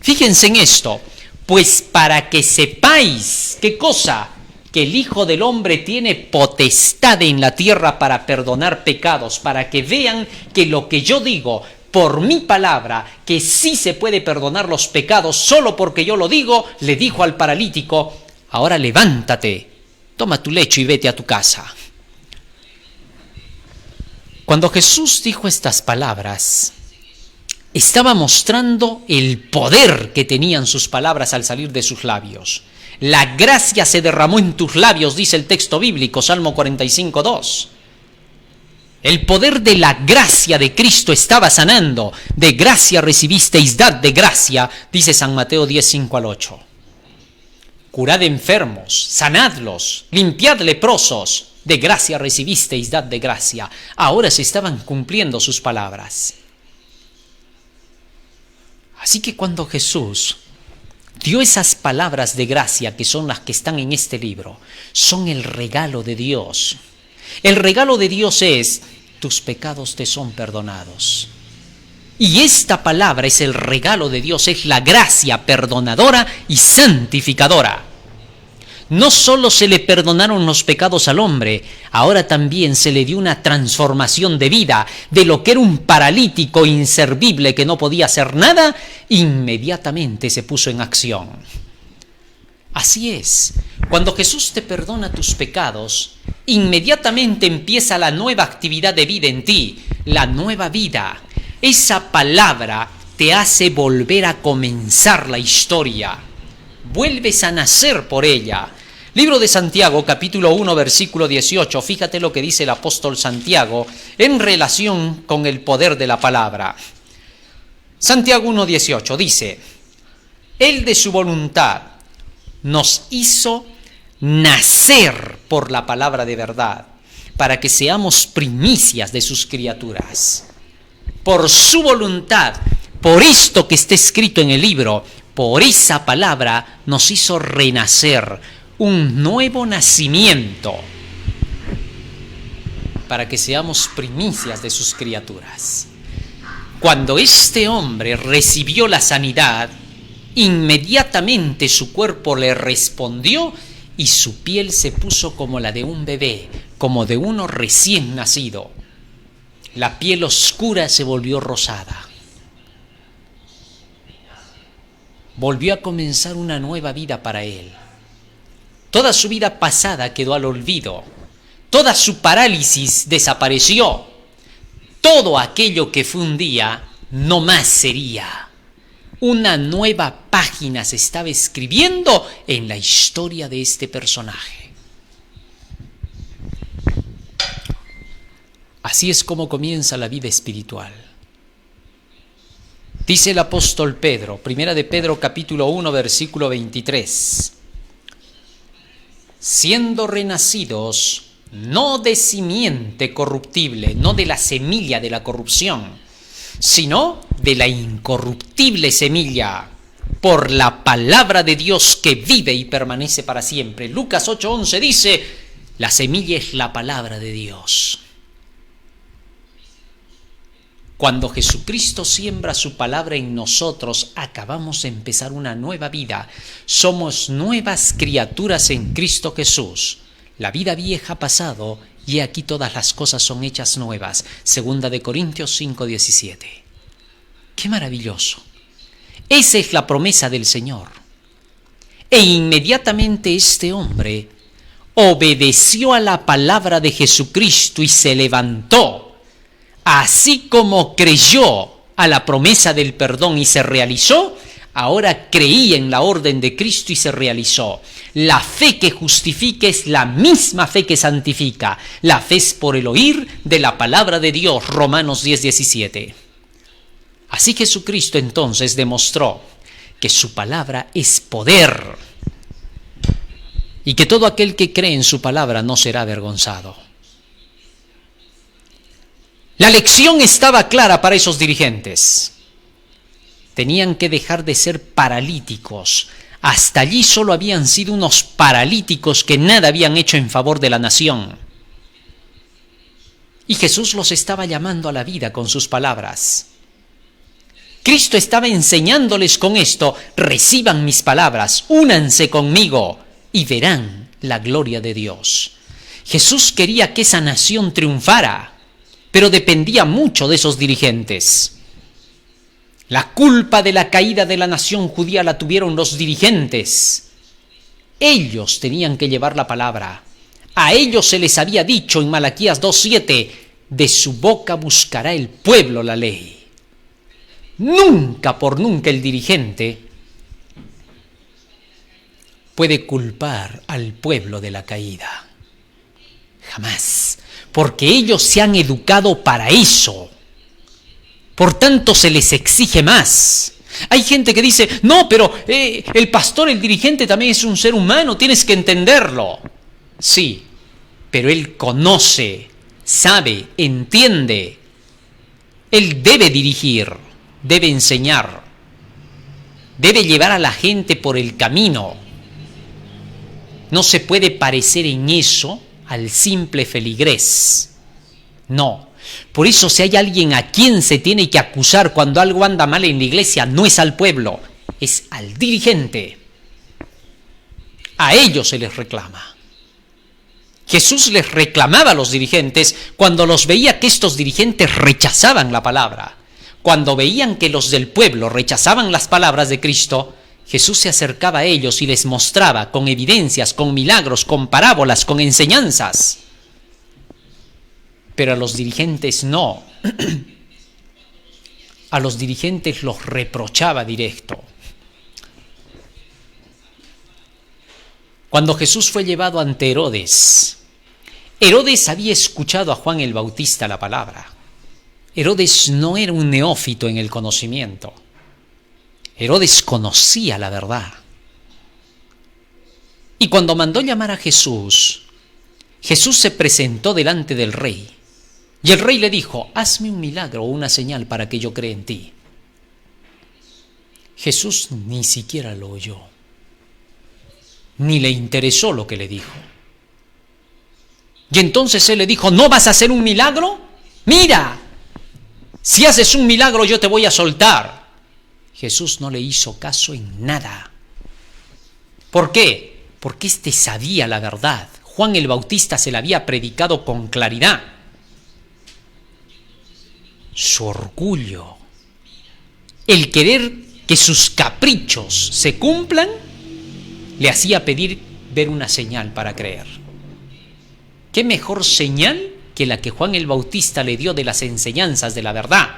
Fíjense en esto, pues para que sepáis, ¿qué cosa? Que el Hijo del Hombre tiene potestad en la tierra para perdonar pecados, para que vean que lo que yo digo, por mi palabra, que sí se puede perdonar los pecados solo porque yo lo digo, le dijo al paralítico, ahora levántate, toma tu lecho y vete a tu casa. Cuando Jesús dijo estas palabras, estaba mostrando el poder que tenían sus palabras al salir de sus labios. La gracia se derramó en tus labios, dice el texto bíblico, Salmo 45:2. El poder de la gracia de Cristo estaba sanando. De gracia recibisteis, dad de gracia, dice San Mateo 10, 5 al 8. Curad enfermos, sanadlos, limpiad leprosos. De gracia recibisteis, dad de gracia. Ahora se estaban cumpliendo sus palabras. Así que cuando Jesús dio esas palabras de gracia, que son las que están en este libro, son el regalo de Dios. El regalo de Dios es: tus pecados te son perdonados. Y esta palabra es el regalo de Dios, es la gracia perdonadora y santificadora. No solo se le perdonaron los pecados al hombre, ahora también se le dio una transformación de vida. De lo que era un paralítico inservible que no podía hacer nada, inmediatamente se puso en acción. Así es, cuando Jesús te perdona tus pecados, inmediatamente empieza la nueva actividad de vida en ti, la nueva vida. Esa palabra te hace volver a comenzar la historia. Vuelves a nacer por ella. Libro de Santiago, capítulo 1, versículo 18. Fíjate lo que dice el apóstol Santiago en relación con el poder de la palabra. Santiago 1, 18 dice: Él de su voluntad nos hizo nacer por la palabra de verdad, para que seamos primicias de sus criaturas. Por su voluntad, por esto que está escrito en el libro, por esa palabra nos hizo renacer, un nuevo nacimiento, para que seamos primicias de sus criaturas. Cuando este hombre recibió la sanidad, inmediatamente su cuerpo le respondió y su piel se puso como la de un bebé, como de uno recién nacido. La piel oscura se volvió rosada. Volvió a comenzar una nueva vida para él. Toda su vida pasada quedó al olvido. Toda su parálisis desapareció. Todo aquello que fue un día no más sería. Una nueva página se estaba escribiendo en la historia de este personaje. Así es como comienza la vida espiritual. Dice el apóstol Pedro, primera de Pedro capítulo 1, versículo 23. Siendo renacidos, no de simiente corruptible, no de la semilla de la corrupción, sino de la incorruptible semilla, por la palabra de Dios que vive y permanece para siempre. Lucas 8:11 dice: la semilla es la palabra de Dios. Cuando Jesucristo siembra su palabra en nosotros, acabamos de empezar una nueva vida. Somos nuevas criaturas en Cristo Jesús. La vida vieja ha pasado y aquí todas las cosas son hechas nuevas. Segunda de Corintios 5:17. ¡Qué maravilloso! Esa es la promesa del Señor. E inmediatamente este hombre obedeció a la palabra de Jesucristo y se levantó. Así como creyó a la promesa del perdón y se realizó, ahora creía en la orden de Cristo y se realizó. La fe que justifica es la misma fe que santifica. La fe es por el oír de la palabra de Dios, Romanos 10:17. Así Jesucristo entonces demostró que su palabra es poder y que todo aquel que cree en su palabra no será avergonzado. La lección estaba clara para esos dirigentes. Tenían que dejar de ser paralíticos. Hasta allí solo habían sido unos paralíticos que nada habían hecho en favor de la nación. Y Jesús los estaba llamando a la vida con sus palabras. Cristo estaba enseñándoles con esto: reciban mis palabras, únanse conmigo y verán la gloria de Dios. Jesús quería que esa nación triunfara, pero dependía mucho de esos dirigentes. La culpa de la caída de la nación judía la tuvieron los dirigentes. Ellos tenían que llevar la palabra. A ellos se les había dicho en Malaquías 2:7: de su boca buscará el pueblo la ley. Nunca por nunca el dirigente puede culpar al pueblo de la caída. Jamás. porque ellos se han educado para eso. Por tanto, se les exige más. Hay gente que dice, no, pero el pastor, el dirigente también es un ser humano, tienes que entenderlo. Sí, pero él conoce, sabe, entiende. Él debe dirigir, debe enseñar, debe llevar a la gente por el camino. No se puede parecer en eso al simple feligrés. No. Por eso, si hay alguien a quien se tiene que acusar cuando algo anda mal en la iglesia, no es al pueblo, es al dirigente. A ellos se les reclama. Jesús les reclamaba a los dirigentes cuando los veía que estos dirigentes rechazaban la palabra. Cuando veían que los del pueblo rechazaban las palabras de Cristo, Jesús se acercaba a ellos y les mostraba con evidencias, con milagros, con parábolas, con enseñanzas. Pero a los dirigentes no. A los dirigentes los reprochaba directo. Cuando Jesús fue llevado ante Herodes, Herodes había escuchado a Juan el Bautista la palabra. Herodes no era un neófito en el conocimiento. Herodes conocía la verdad. Y cuando mandó llamar a Jesús, Jesús se presentó delante del rey. Y el rey le dijo, hazme un milagro o una señal para que yo crea en ti. Jesús ni siquiera lo oyó, ni le interesó lo que le dijo. Y entonces él le dijo, ¿no vas a hacer un milagro? Mira, si haces un milagro yo te voy a soltar. Jesús no le hizo caso en nada. ¿Por qué? Porque éste sabía la verdad. Juan el Bautista se la había predicado con claridad. Su orgullo, el querer que sus caprichos se cumplan, le hacía pedir ver una señal para creer. ¿Qué mejor señal que la que Juan el Bautista le dio de las enseñanzas de la verdad?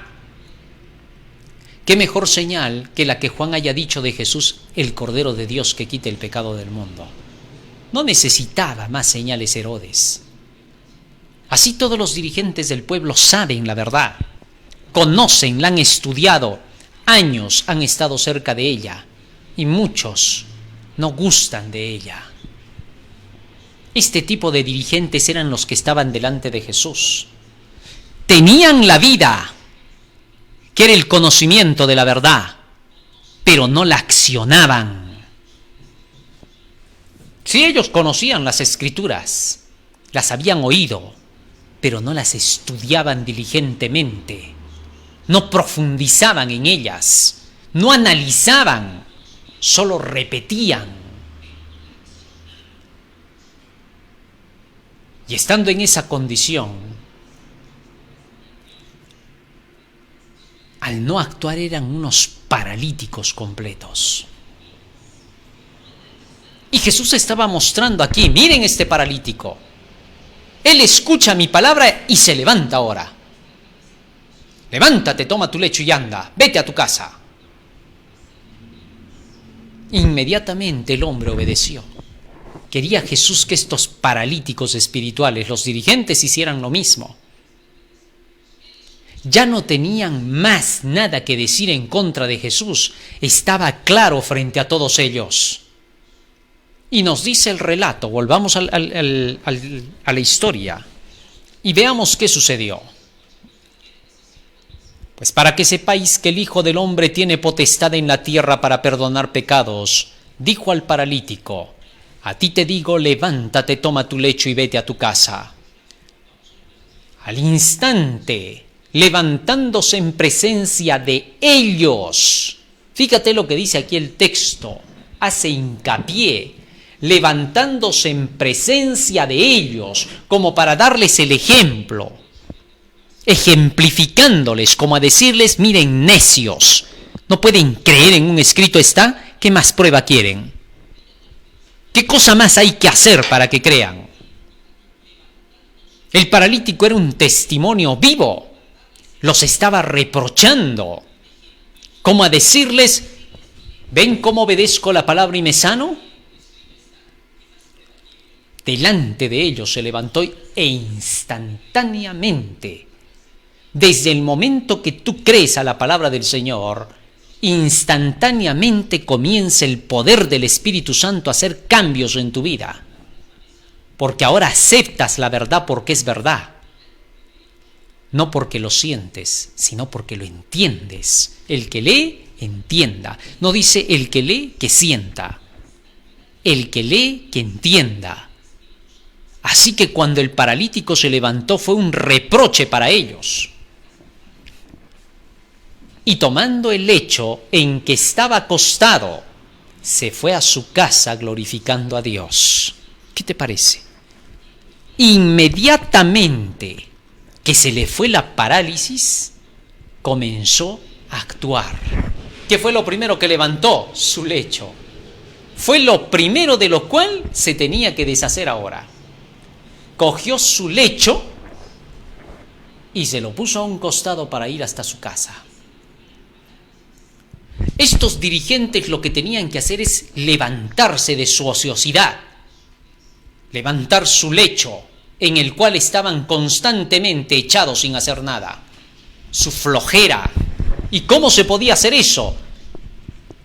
¿Qué mejor señal que la que Juan haya dicho de Jesús, el Cordero de Dios que quita el pecado del mundo? No necesitaba más señales Herodes. Así todos los dirigentes del pueblo saben la verdad, conocen, la han estudiado, años han estado cerca de ella y muchos no gustan de ella. Este tipo de dirigentes eran los que estaban delante de Jesús. Tenían la vida, que era el conocimiento de la verdad, pero no la accionaban. Si ellos conocían las Escrituras, las habían oído, pero no las estudiaban diligentemente, no profundizaban en ellas, no analizaban, solo repetían. Y estando en esa condición, al no actuar eran unos paralíticos completos. Y Jesús estaba mostrando aquí, miren este paralítico. Él escucha mi palabra y se levanta ahora. Levántate, toma tu lecho y anda, vete a tu casa. Inmediatamente el hombre obedeció. Quería Jesús que estos paralíticos espirituales, los dirigentes, hicieran lo mismo. Ya no tenían más nada que decir en contra de Jesús. Estaba claro frente a todos ellos. Y nos dice el relato, volvamos a la historia y veamos qué sucedió. Pues para que sepáis que el Hijo del Hombre tiene potestad en la tierra para perdonar pecados, dijo al paralítico, a ti te digo, levántate, toma tu lecho y vete a tu casa. Al instante, levantándose en presencia de ellos, fíjate lo que dice aquí el texto, hace hincapié, levantándose en presencia de ellos, como para darles el ejemplo, ejemplificándoles, como a decirles, miren, necios, no pueden creer en un escrito está, ¿qué más prueba quieren? ¿Qué cosa más hay que hacer para que crean? El paralítico era un testimonio vivo, los estaba reprochando, como a decirles, ¿ven cómo obedezco la palabra y me sano? delante de ellos se levantó e instantáneamente, desde el momento que tú crees a la palabra del Señor, instantáneamente comienza el poder del Espíritu Santo a hacer cambios en tu vida. Porque ahora aceptas la verdad porque es verdad. No porque lo sientes, sino porque lo entiendes. El que lee, entienda. No dice el que lee, que sienta. El que lee, que entienda. Así que cuando el paralítico se levantó fue un reproche para ellos. Y tomando el lecho en que estaba acostado, se fue a su casa glorificando a Dios. ¿Qué te parece? Inmediatamente que se le fue la parálisis, comenzó a actuar. ¿Qué fue lo primero que levantó? Su lecho. Fue lo primero de lo cual se tenía que deshacer ahora. Cogió su lecho y se lo puso a un costado para ir hasta su casa. Estos dirigentes lo que tenían que hacer es levantarse de su ociosidad, levantar su lecho en el cual estaban constantemente echados sin hacer nada, su flojera. ¿Y cómo se podía hacer eso?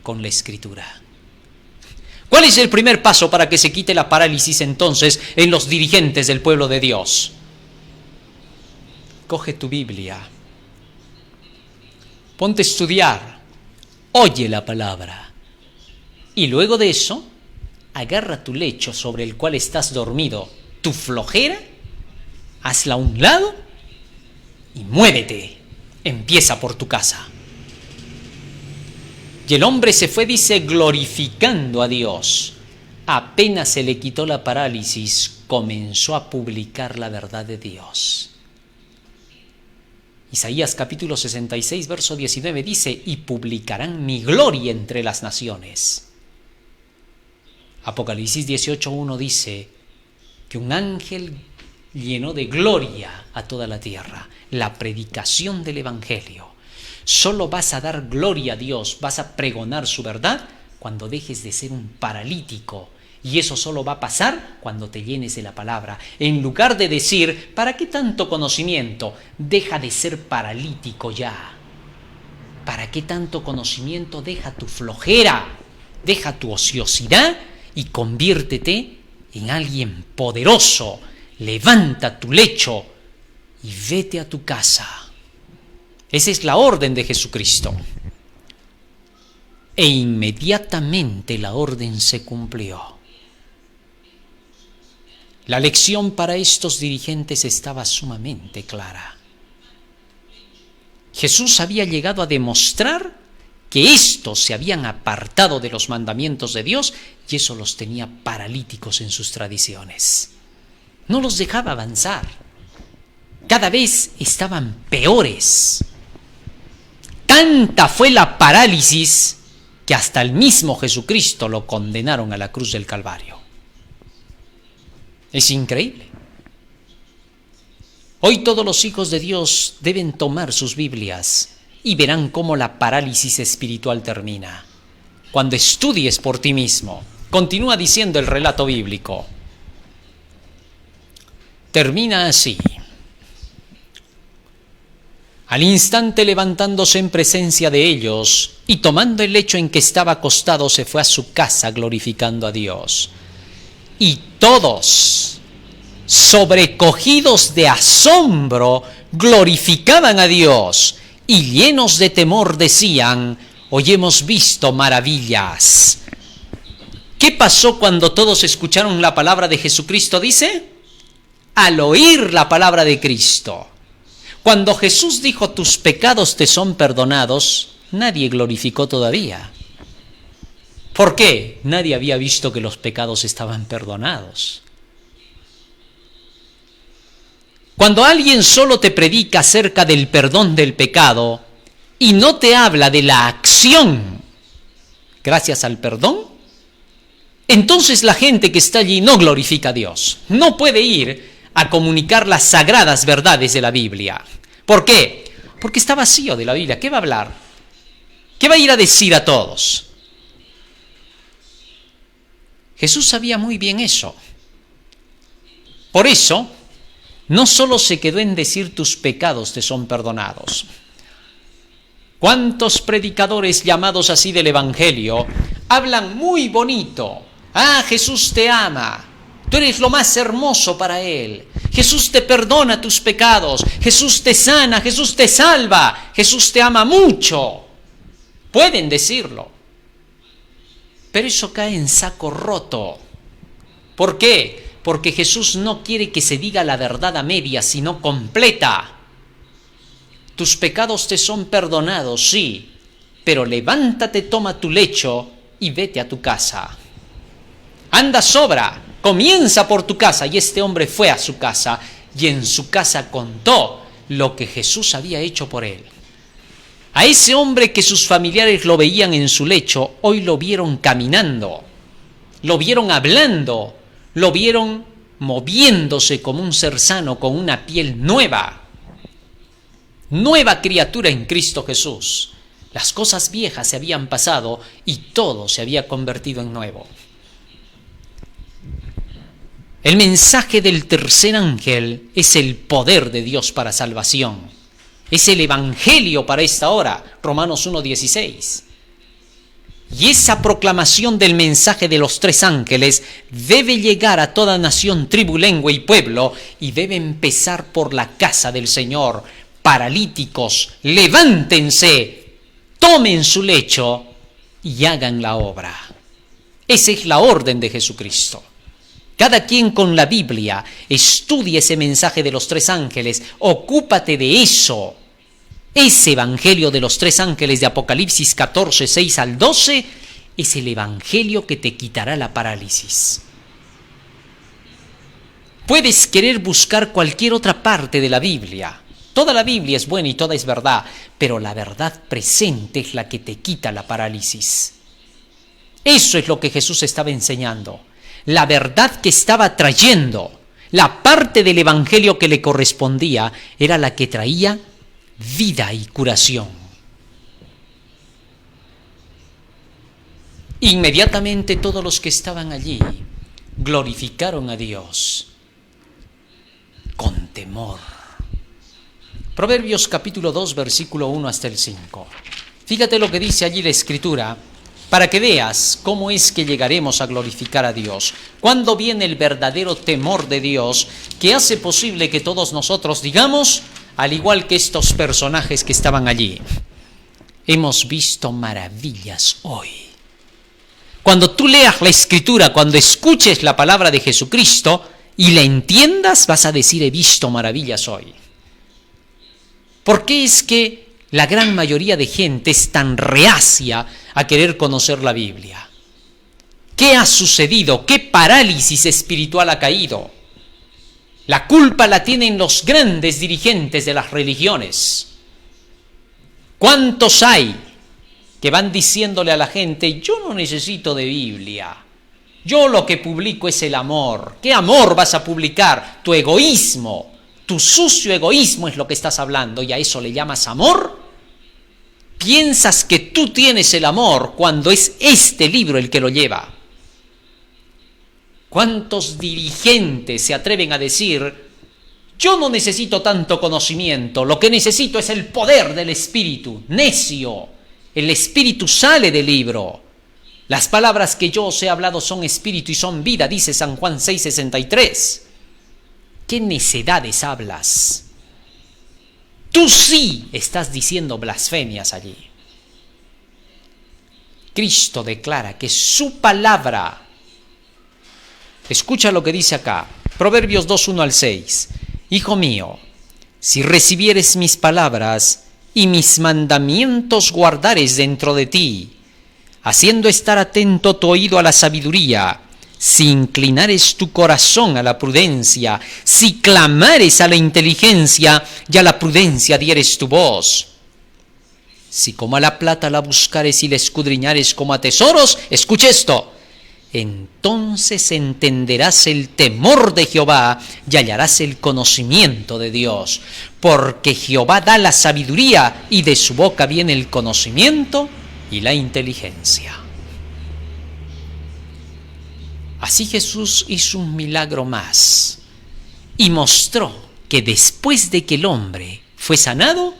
Con la Escritura. ¿Cuál es el primer paso para que se quite la parálisis entonces en los dirigentes del pueblo de Dios? Coge tu Biblia, ponte a estudiar, oye la palabra y luego de eso agarra tu lecho sobre el cual estás dormido, tu flojera, hazla a un lado y muévete, empieza por tu casa. Y el hombre se fue, dice, glorificando a Dios. Apenas se le quitó la parálisis, comenzó a publicar la verdad de Dios. Isaías capítulo 66, verso 19 dice, y publicarán mi gloria entre las naciones. Apocalipsis 18:1 dice que un ángel llenó de gloria a toda la tierra. La predicación del Evangelio. Solo vas a dar gloria a Dios, vas a pregonar su verdad cuando dejes de ser un paralítico. Y eso solo va a pasar cuando te llenes de la palabra. En lugar de decir, ¿para qué tanto conocimiento? Deja de ser paralítico ya. ¿Para qué tanto conocimiento? Deja tu flojera, deja tu ociosidad y conviértete en alguien poderoso. Levanta tu lecho y vete a tu casa. Esa es la orden de Jesucristo. E inmediatamente la orden se cumplió. La lección para estos dirigentes estaba sumamente clara. Jesús había llegado a demostrar que estos se habían apartado de los mandamientos de Dios y eso los tenía paralíticos en sus tradiciones. No los dejaba avanzar. Cada vez estaban peores. Tanta fue la parálisis que hasta el mismo Jesucristo lo condenaron a la cruz del Calvario. Es increíble. Hoy todos los hijos de Dios deben tomar sus Biblias y verán cómo la parálisis espiritual termina. Cuando estudies por ti mismo, continúa diciendo el relato bíblico. Termina así. Al instante levantándose en presencia de ellos y tomando el lecho en que estaba acostado se fue a su casa glorificando a Dios. Y todos, sobrecogidos de asombro, glorificaban a Dios y llenos de temor decían, hoy hemos visto maravillas. ¿Qué pasó cuando todos escucharon la palabra de Jesucristo? Dice, al oír la palabra de Cristo. Cuando Jesús dijo, tus pecados te son perdonados, nadie glorificó todavía. ¿Por qué? Nadie había visto que los pecados estaban perdonados. Cuando alguien solo te predica acerca del perdón del pecado y no te habla de la acción gracias al perdón, entonces la gente que está allí no glorifica a Dios. No puede ir a comunicar las sagradas verdades de la Biblia. ¿Por qué? Porque está vacío de la Biblia. ¿Qué va a hablar? ¿Qué va a ir a decir a todos? Jesús sabía muy bien eso. Por eso, no solo se quedó en decir tus pecados te son perdonados. ¿Cuántos predicadores llamados así del Evangelio hablan muy bonito? Ah, Jesús te ama, tú eres lo más hermoso para Él. Jesús te perdona tus pecados, Jesús te sana, Jesús te salva, Jesús te ama mucho. Pueden decirlo, pero eso cae en saco roto. ¿Por qué? Porque Jesús no quiere que se diga la verdad a medias, sino completa. Tus pecados te son perdonados, sí, pero levántate, toma tu lecho y vete a tu casa. Anda, sobra, comienza por tu casa. Y este hombre fue a su casa y en su casa contó lo que Jesús había hecho por él. A ese hombre que sus familiares lo veían en su lecho, hoy lo vieron caminando, lo vieron hablando, lo vieron moviéndose como un ser sano, con una piel nueva. Nueva criatura en Cristo Jesús. Las cosas viejas se habían pasado y todo se había convertido en nuevo. El mensaje del tercer ángel es el poder de Dios para salvación. Es el evangelio para esta hora, Romanos 1:16. Y esa proclamación del mensaje de los tres ángeles debe llegar a toda nación, tribu, lengua y pueblo, y debe empezar por la casa del Señor. Paralíticos, levántense, tomen su lecho y hagan la obra. Esa es la orden de Jesucristo. Cada quien con la Biblia estudia ese mensaje de los tres ángeles, ocúpate de eso. Ese evangelio de los tres ángeles de Apocalipsis 14, 6 al 12, es el evangelio que te quitará la parálisis. Puedes querer buscar cualquier otra parte de la Biblia. Toda la Biblia es buena y toda es verdad, pero la verdad presente es la que te quita la parálisis. Eso es lo que Jesús estaba enseñando. La verdad que estaba trayendo, la parte del evangelio que le correspondía, era la que traía vida y curación. Inmediatamente todos los que estaban allí glorificaron a Dios con temor. Proverbios capítulo 2, versículo 1 hasta el 5. Fíjate lo que dice allí la Escritura, para que veas cómo es que llegaremos a glorificar a Dios. Cuando viene el verdadero temor de Dios, que hace posible que todos nosotros digamos, al igual que estos personajes que estaban allí, hemos visto maravillas hoy. Cuando tú leas la Escritura, cuando escuches la palabra de Jesucristo y la entiendas, vas a decir, he visto maravillas hoy. ¿Por qué es que la gran mayoría de gente es tan reacia a querer conocer la Biblia? ¿Qué ha sucedido? ¿Qué parálisis espiritual ha caído? La culpa la tienen los grandes dirigentes de las religiones. ¿Cuántos hay que van diciéndole a la gente, yo no necesito de Biblia, yo lo que publico es el amor? ¿Qué amor vas a publicar? Tu egoísmo. Tu sucio egoísmo es lo que estás hablando, y a eso le llamas amor. Piensas que tú tienes el amor cuando es este libro el que lo lleva. ¿Cuántos dirigentes se atreven a decir, yo no necesito tanto conocimiento, lo que necesito es el poder del Espíritu? Necio, el Espíritu sale del libro. Las palabras que yo os he hablado son espíritu y son vida, dice San Juan 6:63. ¿Qué necedades hablas? Tú sí estás diciendo blasfemias allí. Cristo declara que su palabra, escucha lo que dice acá, Proverbios 2, 1 al 6. Hijo mío, si recibieres mis palabras y mis mandamientos guardares dentro de ti, haciendo estar atento tu oído a la sabiduría, si inclinares tu corazón a la prudencia, si clamares a la inteligencia y a la prudencia dieres tu voz, si como a la plata la buscares y la escudriñares como a tesoros, escucha esto, entonces entenderás el temor de Jehová y hallarás el conocimiento de Dios, porque Jehová da la sabiduría y de su boca viene el conocimiento y la inteligencia. Así Jesús hizo un milagro más. y mostró que después de que el hombre fue sanado,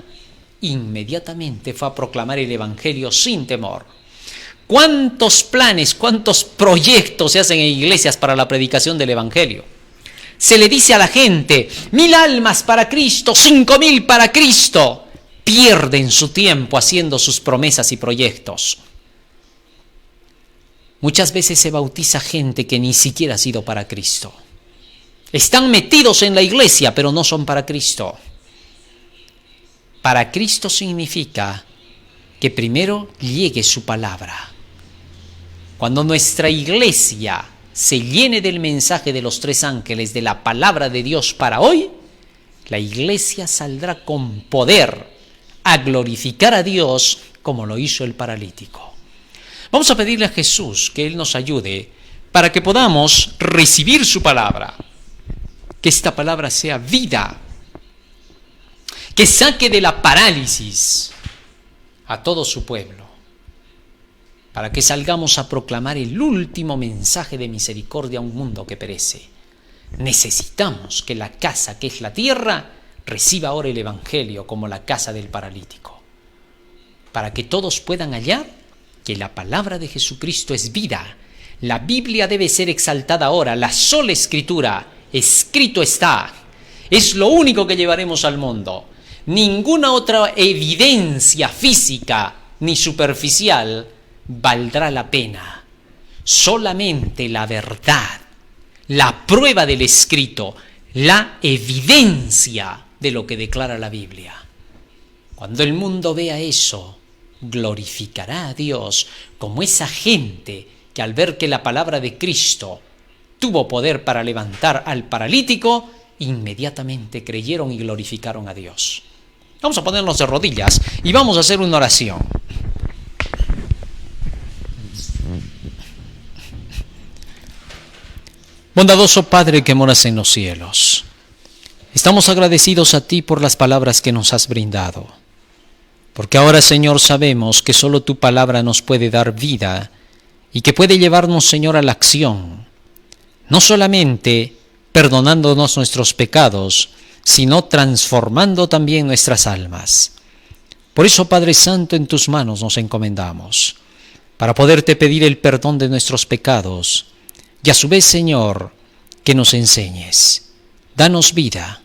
inmediatamente fue a proclamar el Evangelio sin temor. ¿Cuántos planes, cuántos proyectos se hacen en iglesias para la predicación del Evangelio? Se le dice a la gente, 1000 almas para Cristo, 5000 para Cristo. Pierden su tiempo haciendo sus promesas y proyectos. Muchas veces se bautiza gente que ni siquiera ha sido para Cristo. Están metidos en la iglesia, pero no son para Cristo. Para Cristo significa que primero llegue su palabra. Cuando nuestra iglesia se llene del mensaje de los 3 ángeles, de la palabra de Dios para hoy, la iglesia saldrá con poder a glorificar a Dios como lo hizo el paralítico. Vamos a pedirle a Jesús que Él nos ayude para que podamos recibir su palabra, que esta palabra sea vida, que saque de la parálisis a todo su pueblo, para que salgamos a proclamar el último mensaje de misericordia a un mundo que perece. Necesitamos que la casa que es la tierra reciba ahora el Evangelio como la casa del paralítico, para que todos puedan hallar que la palabra de Jesucristo es vida. La Biblia debe ser exaltada ahora, la sola Escritura, escrito está, es lo único que llevaremos al mundo. Ninguna otra evidencia física ni superficial valdrá la pena. Solamente la verdad, la prueba del escrito, la evidencia de lo que declara la Biblia. Cuando el mundo vea eso, glorificará a Dios como esa gente que al ver que la palabra de Cristo tuvo poder para levantar al paralítico, inmediatamente creyeron y glorificaron a Dios. Vamos a ponernos de rodillas y vamos a hacer una oración. Bondadoso Padre que moras en los cielos, estamos agradecidos a ti por las palabras que nos has brindado, porque ahora, Señor, sabemos que solo tu palabra nos puede dar vida y que puede llevarnos, Señor, a la acción, no solamente perdonándonos nuestros pecados, sino transformando también nuestras almas. Por eso, Padre Santo, en tus manos nos encomendamos, para poderte pedir el perdón de nuestros pecados, y a su vez, Señor, que nos enseñes. Danos vida,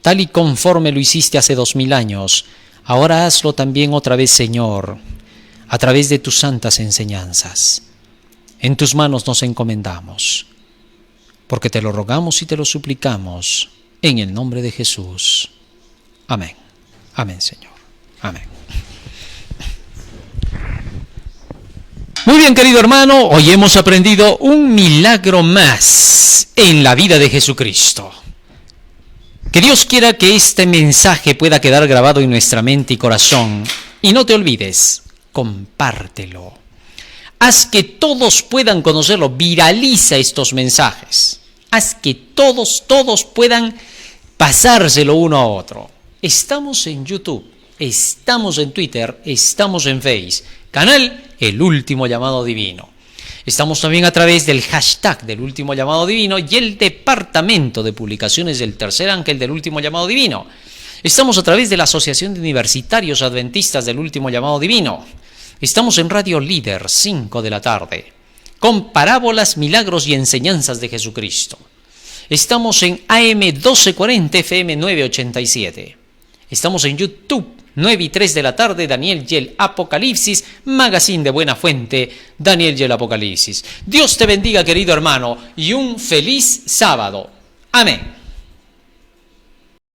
tal y conforme lo hiciste hace 2000 años, ahora hazlo también otra vez, Señor, a través de tus santas enseñanzas. En tus manos nos encomendamos, porque te lo rogamos y te lo suplicamos, en el nombre de Jesús. Amén. Amén, Señor. Amén. Muy bien, querido hermano, hoy hemos aprendido un milagro más en la vida de Jesucristo. Que Dios quiera que este mensaje pueda quedar grabado en nuestra mente y corazón. Y no te olvides, compártelo. Haz que todos puedan conocerlo, viraliza estos mensajes. Haz que todos puedan pasárselo uno a otro. Estamos en YouTube, estamos en Twitter, estamos en Face. Canal El Último Llamado Divino. Estamos también a través del hashtag del Último Llamado Divino y el departamento de publicaciones del Tercer Ángel del Último Llamado Divino. Estamos a través de la Asociación de Universitarios Adventistas del Último Llamado Divino. Estamos en Radio Líder, 5 de la tarde, con parábolas, milagros y enseñanzas de Jesucristo. Estamos en AM 1240, FM 987. Estamos en YouTube, 9 y 3 de la tarde, Daniel y el Apocalipsis, magazine de buena fuente, Daniel y el Apocalipsis. Dios te bendiga, querido hermano, y un feliz sábado. Amén.